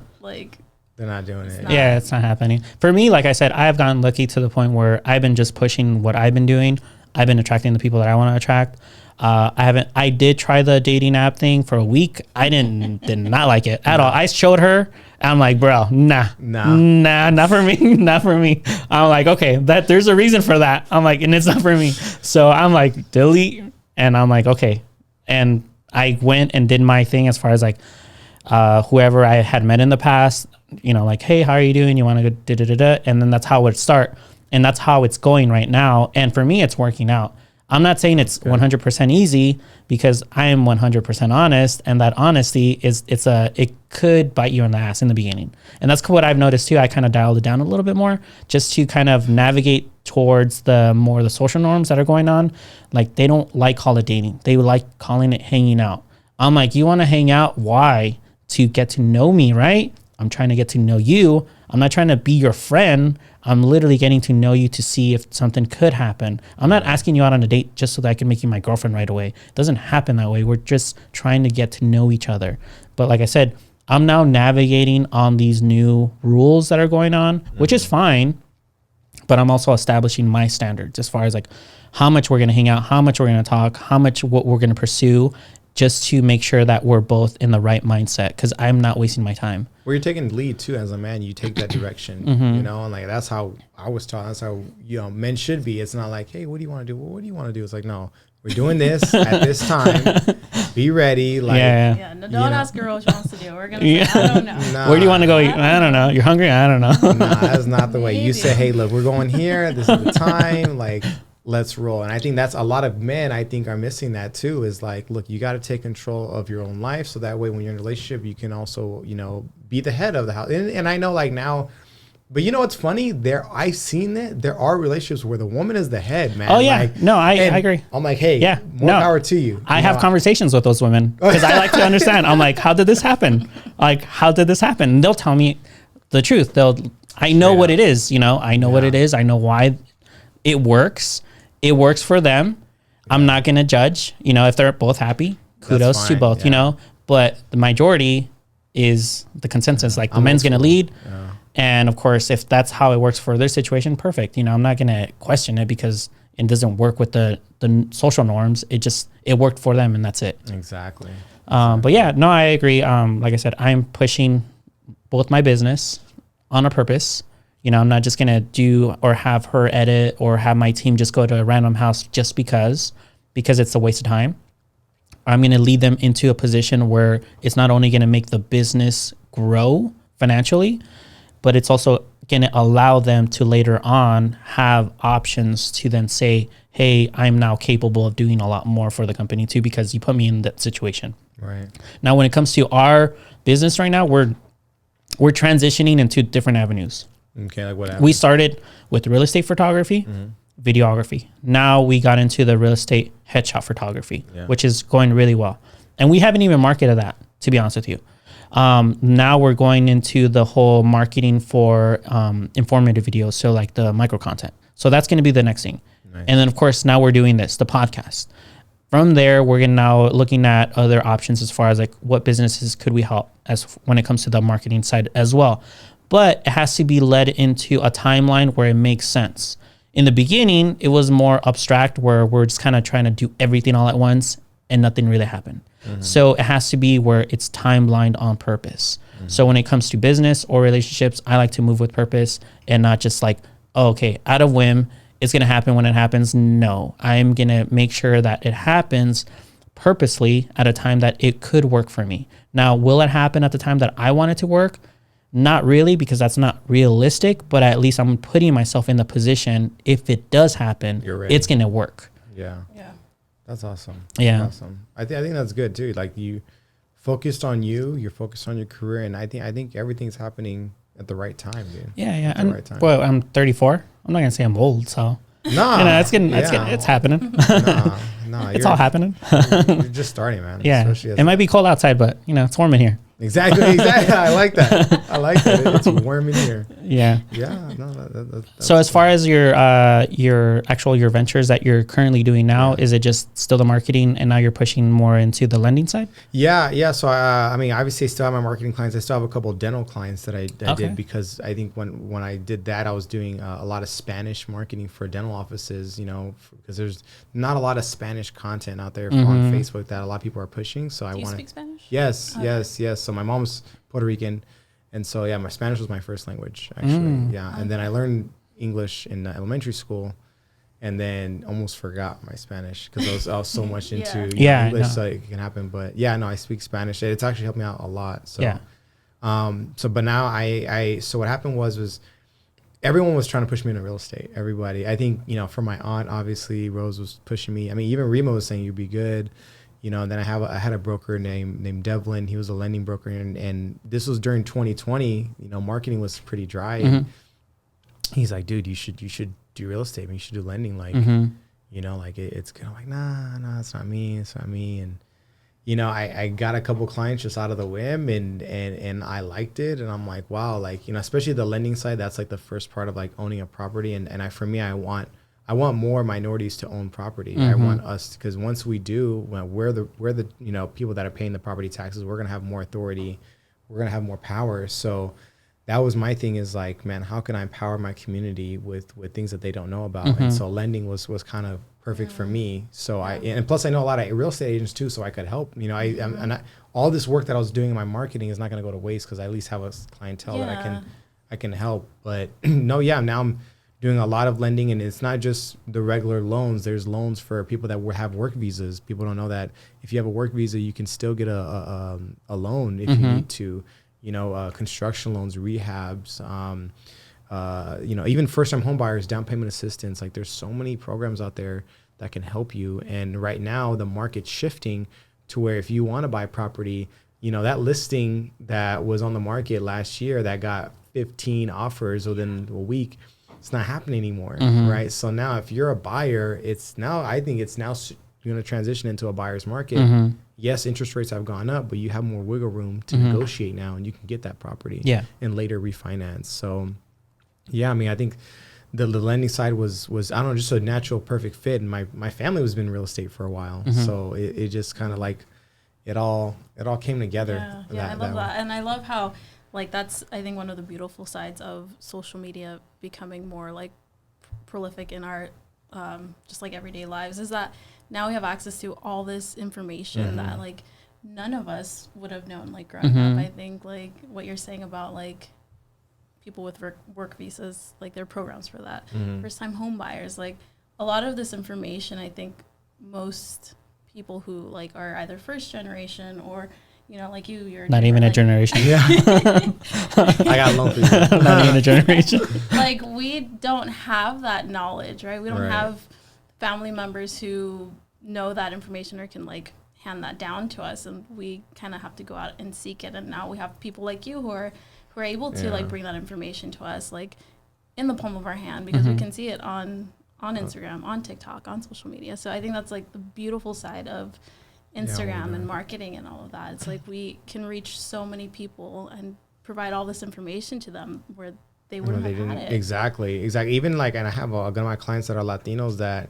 they're not doing it. It's not happening. For me, like I said, I've gotten lucky to the point where I've been just pushing what I've been doing. I've been attracting the people that I want to attract. I did try the dating app thing for a week. I did not like it at all. I showed her. I'm like, bro, nah, not for me, not for me. I'm like, okay, there's a reason for that. I'm like, and it's not for me. So I'm like, delete. And I'm like, okay. And I went and did my thing as far as whoever I had met in the past, like, hey, how are you doing? You want to go da-da-da-da? And then that's how it would start. And that's how it's going right now. And for me, it's working out. I'm not saying it's 100% easy, because I am 100% honest. And that honesty it could bite you in the ass in the beginning. And that's what I've noticed too. I kind of dialed it down a little bit more just to kind of navigate towards the social norms that are going on. Like, they don't call it dating. They like calling it hanging out. I'm like, you want to hang out? Why? To get to know me, right? I'm trying to get to know you. I'm not trying to be your friend. I'm literally getting to know you to see if something could happen. I'm not asking you out on a date just so that I can make you my girlfriend right away. It doesn't happen that way. We're just trying to get to know each other. But like I said, I'm now navigating on these new rules that are going on, which is fine. But I'm also establishing my standards as far as how much we're going to hang out, how much we're going to talk, what we're going to pursue, just to make sure that we're both in the right mindset, because I'm not wasting my time. Well, you're taking the lead too as a man. You take that direction, and that's how I was taught. That's how men should be. It's not like, hey, what do you want to do? Well, what do you want to do? It's like, no, we're doing this at this time. Be ready. Like, don't ask her what she wants to do. We're gonna say, I don't know. Where do you want to go? I don't know. You're hungry? I don't know. That's not the way. Maybe. You say, hey, look, we're going here. This is the time. Like, let's roll. And I think that's a lot of men, I think, are missing that too, is like, look, you got to take control of your own life. So that way, when you're in a relationship, you can also, be the head of the house. And I know now, but what's funny? I've seen that there are relationships where the woman is the head, man. Oh yeah. I agree. I'm like, hey, more power to you. I have conversations with those women because I like to understand. I'm like, how did this happen? And they'll tell me the truth. I know what it is. I know what it is. I know why it works. It works for them. I'm not going to judge, if they're both happy, kudos to both, but the majority is the consensus. Like, the men's going to lead. And of course, if that's how it works for their situation, perfect. I'm not going to question it, because and doesn't work with the social norms, it worked for them and that's it. Exactly. But yeah, no, I agree. Like I said, I'm pushing both my business on a purpose. You know, I'm not just going to do or have her edit or have my team just go to a random house just because it's a waste of time. I'm going to lead them into a position where it's not only going to make the business grow financially, but it's also going to allow them to later on have options to then say, hey, I'm now capable of doing a lot more for the company too, because you put me in that situation. Right. Now, when it comes to our business right now, we're transitioning into different avenues. Okay, like what happened? We started with real estate photography, videography. Now we got into the real estate headshot photography, which is going really well. And we haven't even marketed that, to be honest with you. Now we're going into the whole marketing for informative videos, so like the micro content. So that's going to be the next thing. Nice. And then, of course, now we're doing the podcast. From there, we're now looking at other options as far as like what businesses could we help as when it comes to the marketing side as well. But it has to be led into a timeline where it makes sense. In the beginning, it was more abstract where we're just kind of trying to do everything all at once and nothing really happened. So it has to be where it's timelined on purpose. So when it comes to business or relationships, I like to move with purpose and not just like, oh, okay, out of whim, it's going to happen when it happens. No, I'm going to make sure that it happens purposely at a time that it could work for me. Now, will it happen at the time that I want it to work? Not really, because that's not realistic, but at least I'm putting myself in the position, if it does happen, it's going to work. Yeah. That's awesome. Yeah. That's awesome. I think that's good too. Like you focused on you're focused on your career, and I think everything's happening at the right time, dude. Yeah. At the right time. Well, I'm 34. I'm not going to say I'm old, so. Nah. You know, it's happening. Nah. It's all happening. You're just starting, man. Yeah. It might be cold outside, but you know, it's warm in here. Exactly. I like that. It's warm in here. Yeah. Yeah. No. That's so as far as your ventures that you're currently doing now, is it just still the marketing, and now you're pushing more into the lending side? Yeah. So I mean, obviously, I still have my marketing clients. I still have a couple of dental clients that I did, because I think when I did that, I was doing a lot of Spanish marketing for dental offices. You know, because there's not a lot of Spanish content out there on Facebook that a lot of people are pushing. So Do you speak Spanish? Yes. So my mom's Puerto Rican, and so my Spanish was my first language actually. And then I learned English in elementary school, and then almost forgot my Spanish because I was so much into English, so it can happen. But I speak Spanish. It's actually helped me out a lot. So but now so what happened was everyone was trying to push me into real estate. Everybody, I think, for my aunt, obviously Rose was pushing me. I mean, even Remo was saying you'd be good. And then I had a broker named Devlin. He was a lending broker, and this was during 2020. Marketing was pretty dry. He's like, dude, you should do real estate. I mean, you should do lending. Like, it's good. I'm like, nah, it's not me. It's not me. And I got a couple clients just out of the whim, and I liked it. And I'm like, wow, like, especially the lending side. That's like the first part of like owning a property. And for me, I want more minorities to own property. I want us, because once we do, we're the people that are paying the property taxes. We're gonna have more authority. We're gonna have more power. So that was my thing, is like, man, how can I empower my community with things that they don't know about? And so lending was kind of perfect for me. So and plus I know a lot of real estate agents too, so I could help. All this work that I was doing in my marketing is not gonna go to waste, because I at least have a clientele that I can help. But now I'm doing a lot of lending, and it's not just the regular loans. There's loans for people that have work visas. People don't know that if you have a work visa, you can still get a loan if you need to. Construction loans, rehabs, even first-time home buyers, down payment assistance. Like, there's so many programs out there that can help you. And right now, the market's shifting to where if you want to buy property, that listing that was on the market last year that got 15 offers within a week, it's not happening anymore, right? So now if you're a buyer, I think it's now going to transition into a buyer's market. Yes, interest rates have gone up, but you have more wiggle room to negotiate now, and you can get that property and later refinance. So, I think the lending side was I don't know, just a natural, perfect fit. And my family was in real estate for a while, so it just kind of like it all came together. I love that, and I love how, like, that's, I think, one of the beautiful sides of social media becoming more like prolific in our just like everyday lives, is that now we have access to all this information that like none of us would have known like growing up. I think like what you're saying about like people with work visas, like there are programs for that. First time home buyers, like a lot of this information, I think most people who like are either first generation or, you know, like you're not even a generation. Yeah. I got loan for you. Not even a generation. Like we don't have that knowledge, right? We don't have family members who know that information or can like hand that down to us, and we kind of have to go out and seek it. And now we have people like you who are able to like bring that information to us like in the palm of our hand, because we can see it on Instagram, on TikTok, on social media. So I think that's like the beautiful side of Instagram and marketing and all of that. It's like we can reach so many people and provide all this information to them where they wouldn't have had it. Exactly. Even like, and I have a lot of my clients that are Latinos that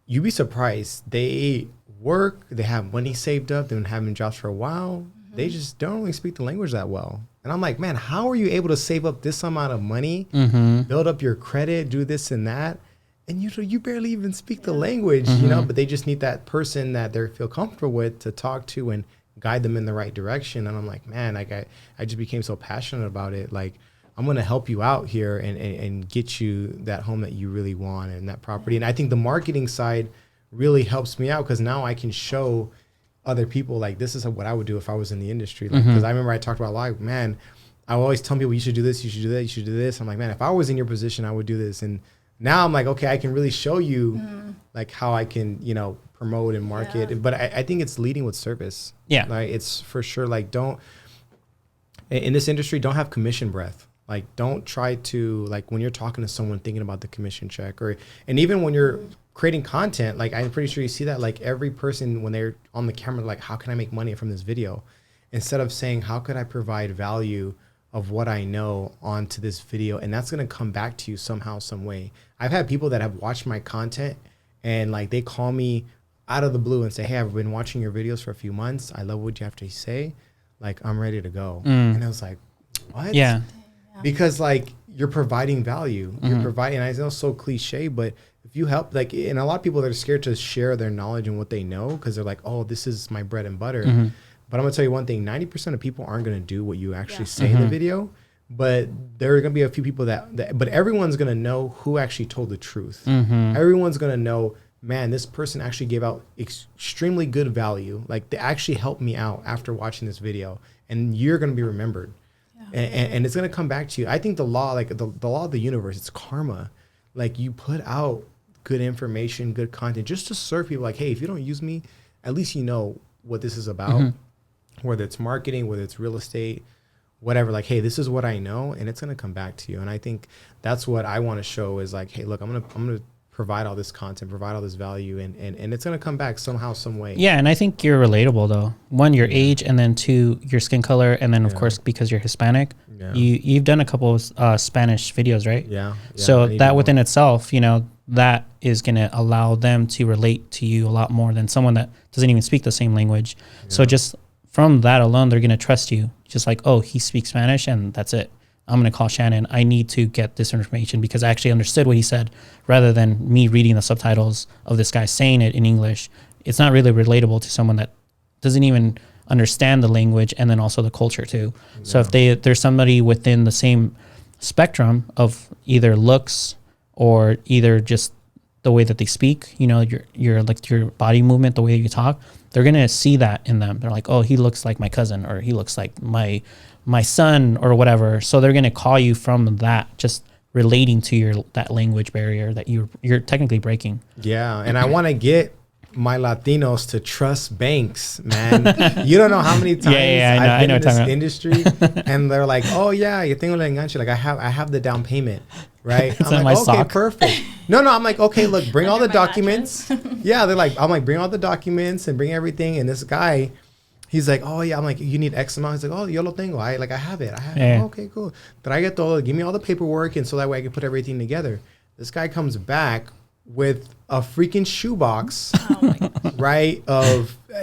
you'd be surprised. They work, they have money saved up, they've been having jobs for a while. They just don't really speak the language that well. And I'm like, man, how are you able to save up this amount of money, build up your credit, do this and that? And you barely even speak the language, you know, but they just need that person that they feel comfortable with to talk to and guide them in the right direction. And I'm like, man, like I just became so passionate about it. Like, I'm going to help you out here and get you that home that you really want and that property. And I think the marketing side really helps me out, because now I can show other people, like, this is what I would do if I was in the industry. Like, because I remember I talked about, like, man, I always tell people, you should do this, you should do that, you should do this. I'm like, man, if I was in your position, I would do this. And now I'm like, okay, I can really show you like how I can, you know, promote and market. But I think it's leading with service. Yeah. Like, it's for sure, like, don't, in this industry, don't have commission breath. Like, don't try to, like, when you're talking to someone thinking about the commission check, and even when you're creating content, like, I'm pretty sure you see that, like, every person when they're on the camera, like, how can I make money from this video? Instead of saying, how could I provide value of what I know onto this video? And that's going to come back to you somehow, some way. I've had people that have watched my content and, like, they call me out of the blue and say, hey, I've been watching your videos for a few months. I love what you have to say. Like, I'm ready to go. And I was like, what? Yeah. Because, like, you're providing value. You're providing, and I know it's so cliche, but if you help, like, and a lot of people that are scared to share their knowledge and what they know, because they're like, oh, this is my bread and butter. But I'm gonna tell you one thing, 90% of people aren't gonna do what you actually say in the video, but there are gonna be a few people that but everyone's gonna know who actually told the truth. Everyone's gonna know, man, this person actually gave out extremely good value. Like, they actually helped me out after watching this video, and you're gonna be remembered. And it's going to come back to you. I think the law, like the law of the universe, it's karma. Like, you put out good information, good content, just to serve people. Like, hey, if you don't use me, at least you know what this is about, whether it's marketing, whether it's real estate, whatever. Like, hey, this is what I know, and it's going to come back to you. And I think that's what I want to show is, like, hey, look, I'm going to provide all this content, provide all this value, and it's going to come back somehow, some way. Yeah, and I think you're relatable, though. One, your age, and then two, your skin color, and then, of course, because you're Hispanic, you've done a couple of Spanish videos, right? Yeah. So that within itself, you know, that is going to allow them to relate to you a lot more than someone that doesn't even speak the same language. So just from that alone, they're going to trust you. Just like, oh, he speaks Spanish, and that's it. I'm going to call Shannon. I need to get this information because I actually understood what he said, rather than me reading the subtitles of this guy saying it in English. It's not really relatable to someone that doesn't even understand the language and then also the culture too. So if there's somebody within the same spectrum of either looks or either just the way that they speak, you know, your like your body movement, the way you talk, they're going to see that in them. They're like, oh, he looks like my cousin, or he looks like my son, or whatever. So they're going to call you from that, just relating to that language barrier that you're technically breaking. Yeah. And I want to get my Latinos to trust banks, man. You don't know how many times I've been in this industry and they're like, oh yeah, you tengo la enganche. Like, I have the down payment, right? I'm like, okay, perfect. No, I'm like, okay, look, bring all the documents. Yeah. I'm like, bring all the documents and bring everything. And this guy, he's like, oh yeah. I'm like, you need X amount. He's like, oh, yo lo tengo. I have it. Oh, okay, cool. Traiga todo. Give me all the paperwork, and so that way I can put everything together. This guy comes back with a freaking shoebox, right?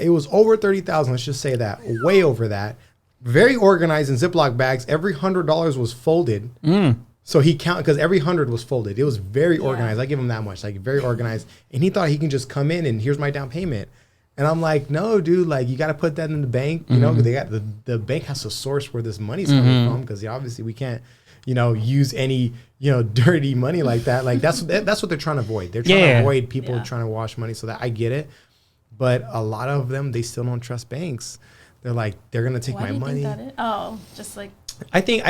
It was over 30,000. Let's just say that, way over that. Very organized in Ziploc bags. Every $100 was folded. So he counted, because every 100 was folded. It was very organized. I give him that much, like very organized. And he thought he can just come in and here's my down payment. And I'm like, no, dude, like you got to put that in the bank. You know, they got the bank has to source where this money's coming from, because obviously we can't, you know, use any, you know, dirty money like that. Like that's what they're trying to avoid. They're trying to avoid people trying to wash money. So that I get it. But a lot of them, they still don't trust banks. They're like, they're going to take my money. Think that is? Oh, just like. I think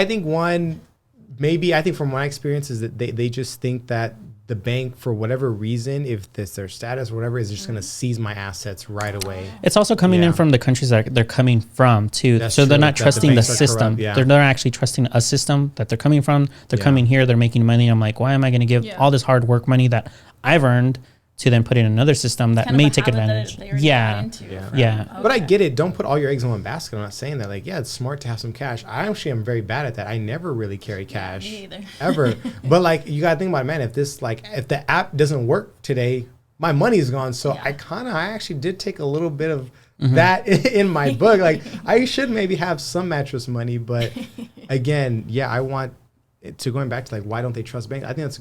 from my experience is that they just think that the bank, for whatever reason, if it's their status or whatever, is just going to seize my assets right away. It's also coming in from the countries that they're coming from too. That's so they're true. not trusting the system. Corrupt, They're not actually trusting a system that they're coming from. They're coming here, they're making money. I'm like, why am I going to give all this hard work money that I've earned to then put in another system that may take advantage? But I get it. Don't put all your eggs in one basket. I'm not saying that. Like, it's smart to have some cash. I actually am very bad at that. I never really carry cash. Me either. Ever. But like, you gotta think about it, man. If the app doesn't work today, my money's gone. So I actually did take a little bit of that in my book. Like, I should maybe have some mattress money, but again, I want to going back to like, why don't they trust banks? I think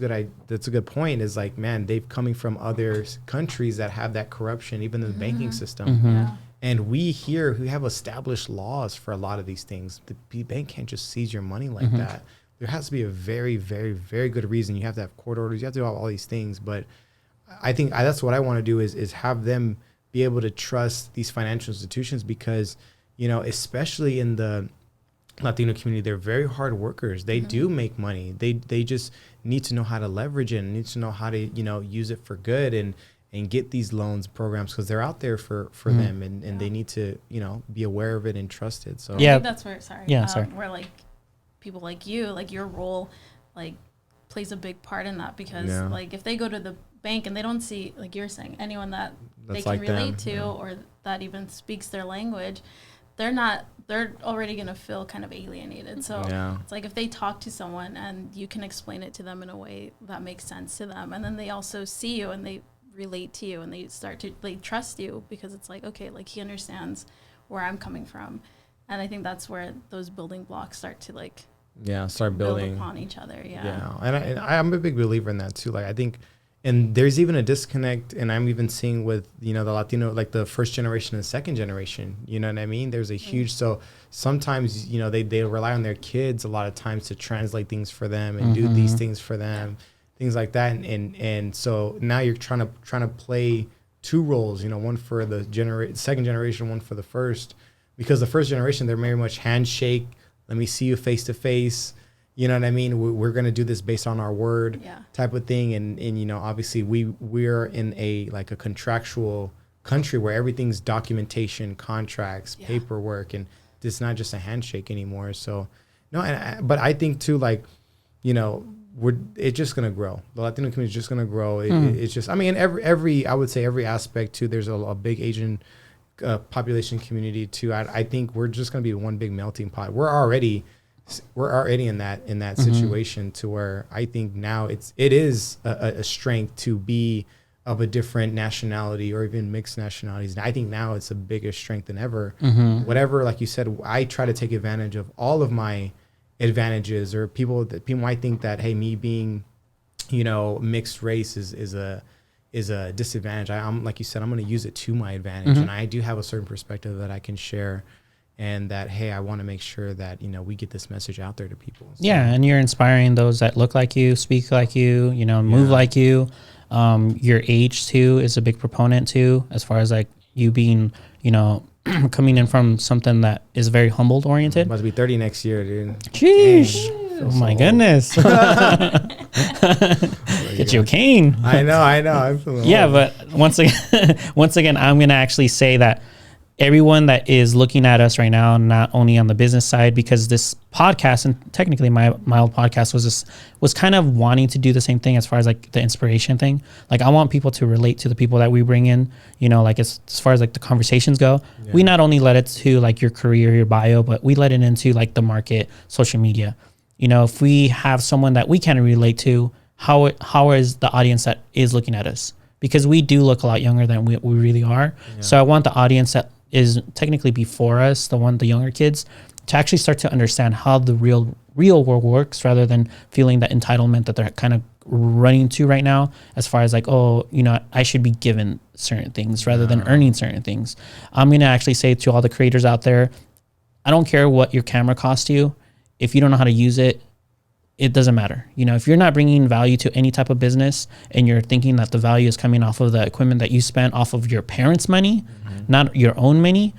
that's a good point. Is like, man, they've coming from other countries that have that corruption, even in the banking system. And we here who have established laws for a lot of these things, the bank can't just seize your money like that. There has to be a very, very, very good reason. You have to have court orders. You have to do all these things. But I think that's what I want to do is have them be able to trust these financial institutions, because, you know, especially in the Latino community, they're very hard workers. They do make money. They just need to know how to leverage it and need to know how to, you know, use it for good and get these loans programs, because they're out there for them and they need to, you know, be aware of it and trust it. So I think that's where where like people like you, like your role like plays a big part in that, because like if they go to the bank and they don't see, like you're saying, anyone that they can relate to or that even speaks their language, they're already going to feel kind of alienated. So it's like if they talk to someone and you can explain it to them in a way that makes sense to them, and then they also see you and they relate to you and they trust you, because it's like, okay, like he understands where I'm coming from. And I think that's where those building blocks start to like start building upon each other. And I'm a big believer in that too. Like, I think, and there's even a disconnect, and I'm even seeing with, you know, the Latino, like the first generation and second generation, you know what I mean? There's a huge, so sometimes, you know, they rely on their kids a lot of times to translate things for them and do these things for them, things like that. And so now you're trying to play two roles, you know, one for the second generation, one for the first, because the first generation, they're very much handshake. Let me see you face to face. You know what I mean? We're going to do this based on our word type of thing. And, you know, obviously we're in a contractual country where everything's documentation, contracts, paperwork, and it's not just a handshake anymore. So but I think too, like, you know, it's just going to grow. The Latino community is just going to grow. It's just, I mean, I would say every aspect too, there's a big Asian population community too. I think we're just going to be one big melting pot. We're already in that situation, to where I think now it is a strength to be of a different nationality or even mixed nationalities. And I think now it's a bigger strength than ever. Whatever, like you said, I try to take advantage of all of my advantages, or people might think that, hey, me being, you know, mixed race is a disadvantage. I'm, like you said, I'm going to use it to my advantage. And I do have a certain perspective that I can share. And that, hey, I want to make sure that, you know, we get this message out there to people. So. Yeah, and you're inspiring those that look like you, speak like you, you know, move like you. Your age, too, is a big proponent, too, as far as, like, you being, you know, coming in from something that is very humble-oriented. Must be 30 next year, dude. Jeez. Oh, my goodness. Get you a cane. I know. I'm feeling old. But once again, I'm going to actually say that everyone that is looking at us right now, not only on the business side, because this podcast, and technically my old podcast was kind of wanting to do the same thing as far as like the inspiration thing. Like, I want people to relate to the people that we bring in, you know, like as far as like the conversations go, we not only let it to like your career, your bio, but we let it into like the market, social media. You know, if we have someone that we can relate to, how is the audience that is looking at us? Because we do look a lot younger than we really are. So I want the audience that is technically before us, the younger kids, to actually start to understand how the real world works, rather than feeling that entitlement that they're kind of running to right now, as far as like, oh, you know, I should be given certain things rather than earning certain things. I'm going to actually say to all the creators out there, I don't care what your camera costs you. If you don't know how to use it, it doesn't matter. You know, if you're not bringing value to any type of business and you're thinking that the value is coming off of the equipment that you spent off of your parents' money, not your own money,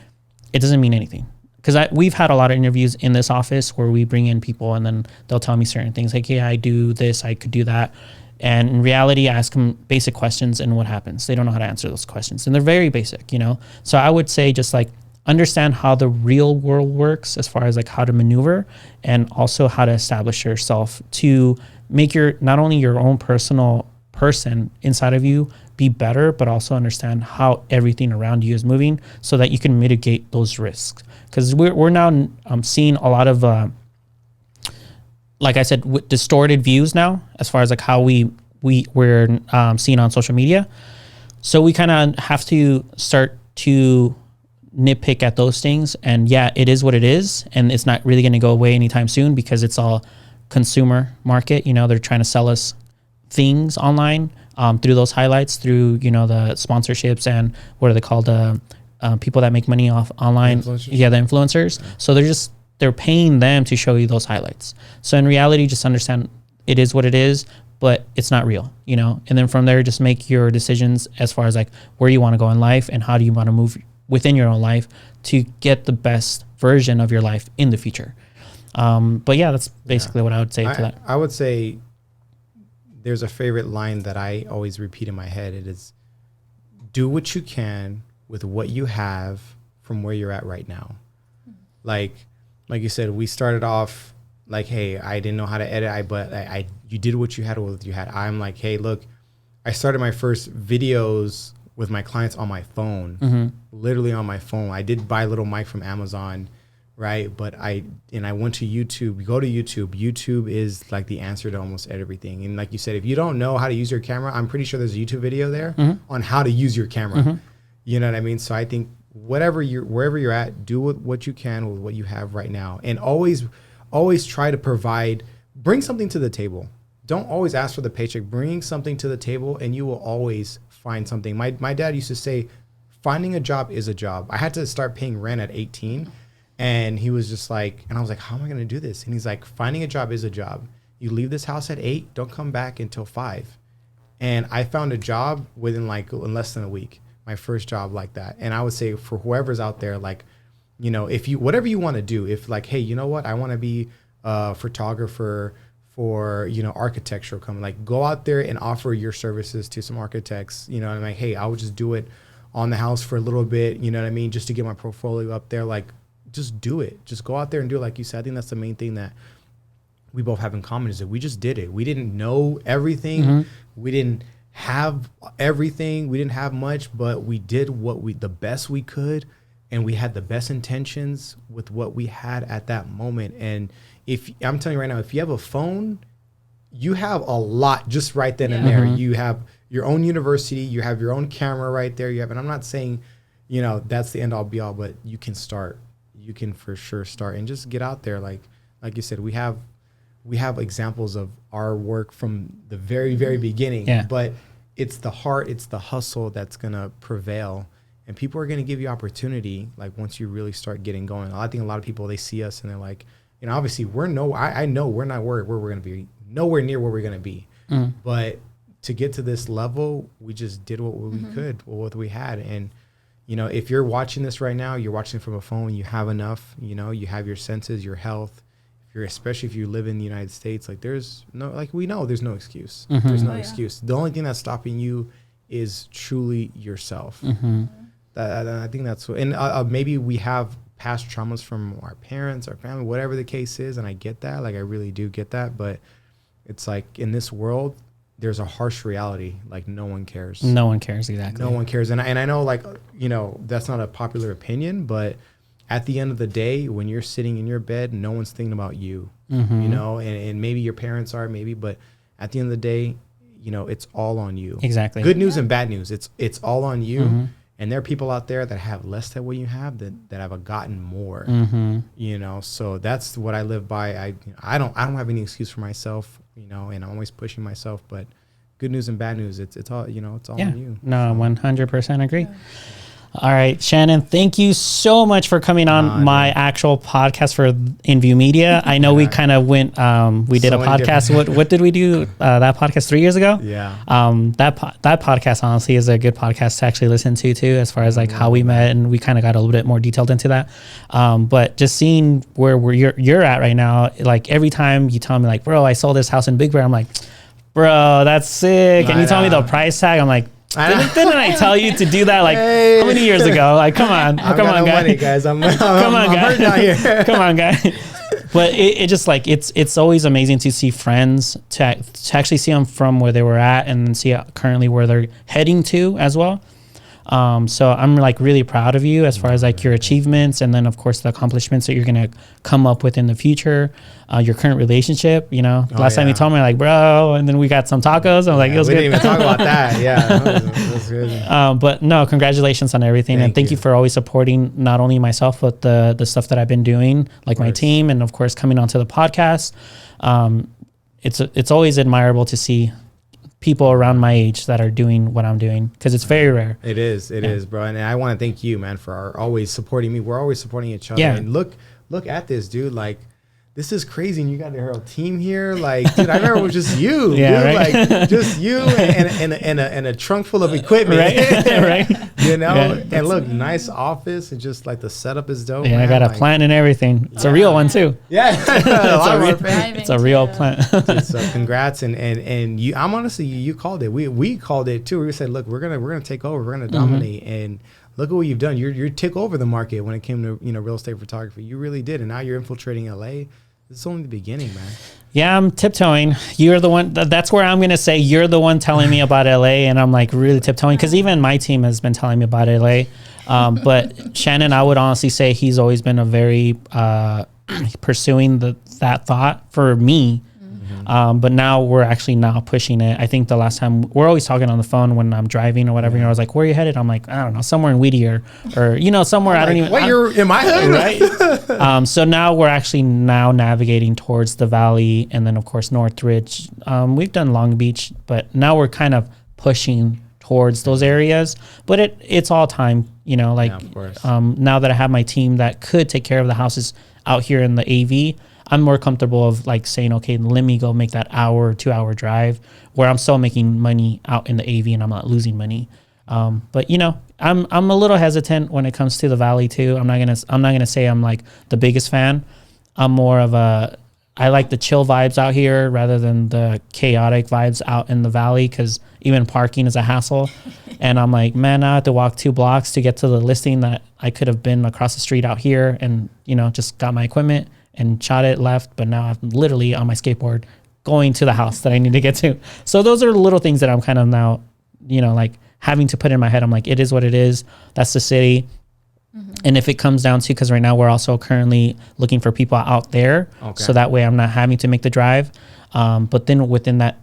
it doesn't mean anything. Because we've had a lot of interviews in this office where we bring in people and then they'll tell me certain things like, yeah, I do this, I could do that. And in reality, I ask them basic questions and what happens? They don't know how to answer those questions. And they're very basic, you know? So I would say just like understand how the real world works as far as like how to maneuver, and also how to establish yourself to make your, not only your own personal person inside of you be better, but also understand how everything around you is moving so that you can mitigate those risks. Because we're now seeing a lot of, like I said, with distorted views now, as far as like how we're seeing on social media. So we kind of have to start to nitpick at those things. And yeah, it is what it is. And it's not really going to go away anytime soon, because it's all consumer market. You know, they're trying to sell us things online through those highlights, through, you know, the sponsorships and what are they called? People that make money off online. The influencers. So they're paying them to show you those highlights. So in reality, just understand it is what it is, but it's not real, you know? And then from there, just make your decisions as far as like where you want to go in life and how do you want to move within your own life to get the best version of your life in the future. But yeah, that's basically what I would say to that. I would say there's a favorite line that I always repeat in my head. It is, do what you can with what you have from where you're at right now. Like you said, we started off like, hey, I didn't know how to edit, but you did what you had with what you had. I'm like, hey, look, I started my first videos with my clients on my phone, literally on my phone. I did buy a little mic from Amazon, right? But I went to YouTube. Go to YouTube. YouTube is like the answer to almost everything. And like you said, if you don't know how to use your camera, I'm pretty sure there's a YouTube video there on how to use your camera. You know what I mean? So I think wherever you're at, do what you can with what you have right now, and always try to bring something to the table. Don't always ask for the paycheck. Bring something to the table, and you will always find something. My dad used to say, finding a job is a job. I had to start paying rent at 18, and he was just like, and I was like, how am I going to do this? And he's like, finding a job is a job. You leave this house at 8, don't come back until 5. And I found a job in less than a week. My first job like that. And I would say for whoever's out there, like, you know, if you, whatever you want to do, if like, hey, you know what, I want to be a photographer for, you know, architectural company, like go out there and offer your services to some architects, you know, and like, hey, I would just do it on the house for a little bit, you know what I mean? Just to get my portfolio up there, like just do it. Just go out there and do it. Like you said, I think that's the main thing that we both have in common, is that we just did it. We didn't know everything. We didn't have everything. We didn't have much, but we did the best we could, and we had the best intentions with what we had at that moment. And if I'm telling you right now, if you have a phone, you have a lot just right then and there. You have your own university, you have your own camera right there. And I'm not saying, you know, that's the end all be all, but you can start. You can for sure start and just get out there. Like you said, we have examples of our work from the very, very beginning, but it's the heart, it's the hustle that's going to prevail. And people are going to give you opportunity, like once you really start getting going. I think a lot of people, they see us and they're like, you know, obviously I know we're not where we're going to be, nowhere near where we're going to be. But to get to this level, we just did what we could, what we had. And, you know, if you're watching this right now, you're watching from a phone, you have enough, you know, you have your senses, your health. Especially if you live in the United States, like there's no, like we know there's no excuse. There's no excuse. The only thing that's stopping you is truly yourself. I think that's what, and maybe we have past traumas from our parents, our family, whatever the case is. And I get that, like I really do get that. But it's like in this world, there's a harsh reality. Like no one cares. No one cares. Exactly. No one cares. And I know, like, you know, that's not a popular opinion, but at the end of the day, when you're sitting in your bed, no one's thinking about you, you know, and maybe your parents are, but at the end of the day, you know, it's all on you. Exactly. Good news and bad news. It's all on you. And there are people out there that have less than what you have that have gotten more, you know? So that's what I live by. I don't have any excuse for myself, you know, and I'm always pushing myself, but good news and bad news, it's all, you know, it's all on you. No, 100% agree. Yeah. All right, Shannon, thank you so much for coming on my actual podcast for InView Media. I know we kind of went, we did a podcast. What did we do? That podcast 3 years ago? Yeah. That podcast honestly is a good podcast to actually listen to too, as far as like how we met, and we kind of got a little bit more detailed into that. But just seeing where you're at right now, like every time you tell me like, bro, I sold this house in Big Bear, I'm like, bro, that's sick. And you tell me the price tag, I'm like, didn't I tell you to do that like how many years ago? Like, come on, come on, guys. Come on, guys. Come on, guys. But it just like it's always amazing to see friends to actually see them from where they were at and see currently where they're heading to as well. So I'm like really proud of you as far as like your achievements, and then of course the accomplishments that you're gonna come up with in the future. Your current relationship, you know, last time you told me like, bro, and then we got some tacos. I was like, it was we good. Didn't even talk about that. Yeah, that was good. But no, congratulations on everything, and thank you for always supporting not only myself but the stuff that I've been doing, like my team, and of course coming onto the podcast. It's always admirable to see people around my age that are doing what I'm doing, because it's very rare. It is, bro. And I want to thank you, man, for always supporting me. We're always supporting each other. And look at this, dude. Like, this is crazy, and you got your whole team here. Like, dude, I remember it was just you, dude. Right? Like, just you and a trunk full of equipment, right? You know. And look, nice office, and just like the setup is dope. Yeah, man. I got a plant and everything. It's a real one too. Yeah, it's a real plant. Dude, so congrats, and you. I'm honestly, you called it. We called it too. We said, look, we're gonna take over. We're gonna dominate, and look at what you've done. You took over the market when it came to real estate photography. You really did, and now you're infiltrating LA. It's only the beginning, man. Yeah, I'm tiptoeing. You're the one. That's where I'm going to say you're the one telling me about LA, and I'm like really tiptoeing, because even my team has been telling me about LA. But Shannon, I would honestly say he's always been a very pursuing that thought for me. But now we're actually now pushing it. I think the last time we're always talking on the phone when I'm driving or whatever. You know, I was like, "Where are you headed?" I'm like, "I don't know, somewhere in Whittier, or somewhere I don't even." What, you're in my hood, right? So now we're actually navigating towards the valley, and then of course Northridge. We've done Long Beach, but now we're kind of pushing towards those areas. But it's all time, Like now that I have my team that could take care of the houses out here in the AV. I'm more comfortable of like saying, okay, let me go make that hour or 2 hour drive where I'm still making money out in the AV and I'm not losing money. But I'm a little hesitant when it comes to the valley too. I'm not gonna say I'm like the biggest fan. I'm more of I like the chill vibes out here rather than the chaotic vibes out in the valley, because even parking is a hassle. And I'm like, man, I have to walk 2 blocks to get to the listing that I could have been across the street out here and just got my equipment and shot it left, but now I'm literally on my skateboard going to the house that I need to get to. So those are little things that I'm kind of now, like having to put in my head. I'm like, it is what it is. That's the city. And if it comes down to, because right now we're also currently looking for people out there. Okay. So that way I'm not having to make the drive. But then within that,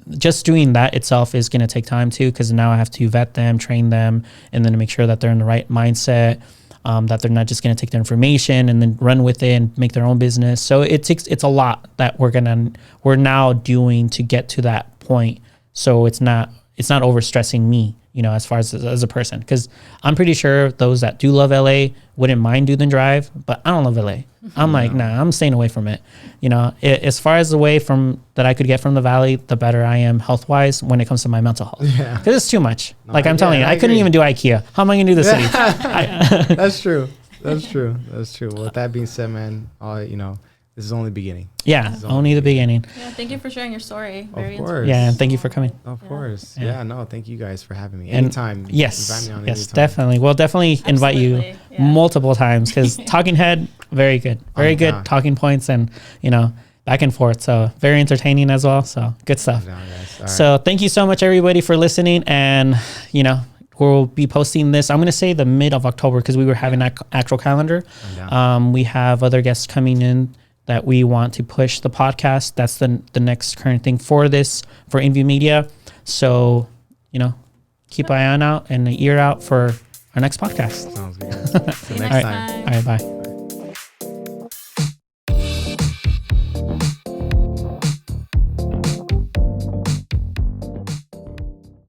just doing that itself is going to take time too, because now I have to vet them, train them, and then to make sure that they're in the right mindset. That they're not just going to take their information and then run with it and make their own business. So it's a lot that we're now doing to get to that point. So it's not overstressing me, as far as a person, because I'm pretty sure those that do love LA wouldn't mind doing the drive, but I don't love LA. I'm like, nah, I'm staying away from it. As far as the way from that I could get from the valley, the better I am health wise when it comes to my mental health. Yeah, because it's too much. No, I'm telling you, I couldn't even do IKEA. How am I gonna do the city? That's true. That's true. Well, with that being said, man, this is only the beginning. Yeah, only the beginning. Yeah, thank you for sharing your story. Very of course. Yeah, and thank you for coming. Of course. Yeah, no, thank you guys for having me. Anytime. Yes, invite me on yes, anytime. Definitely. We'll definitely invite you multiple times, because Talking Head, very good. Very good talking points and, back and forth. So very entertaining as well. So good stuff. So thank you so much, everybody, for listening. And, we'll be posting this, I'm going to say the mid of October, because we were having that actual calendar. We have other guests coming in that we want to push the podcast. That's the next current thing for InView Media. So, keep an eye out and an ear out for our next podcast. Sounds good. Till See you next next time. time. All right, bye.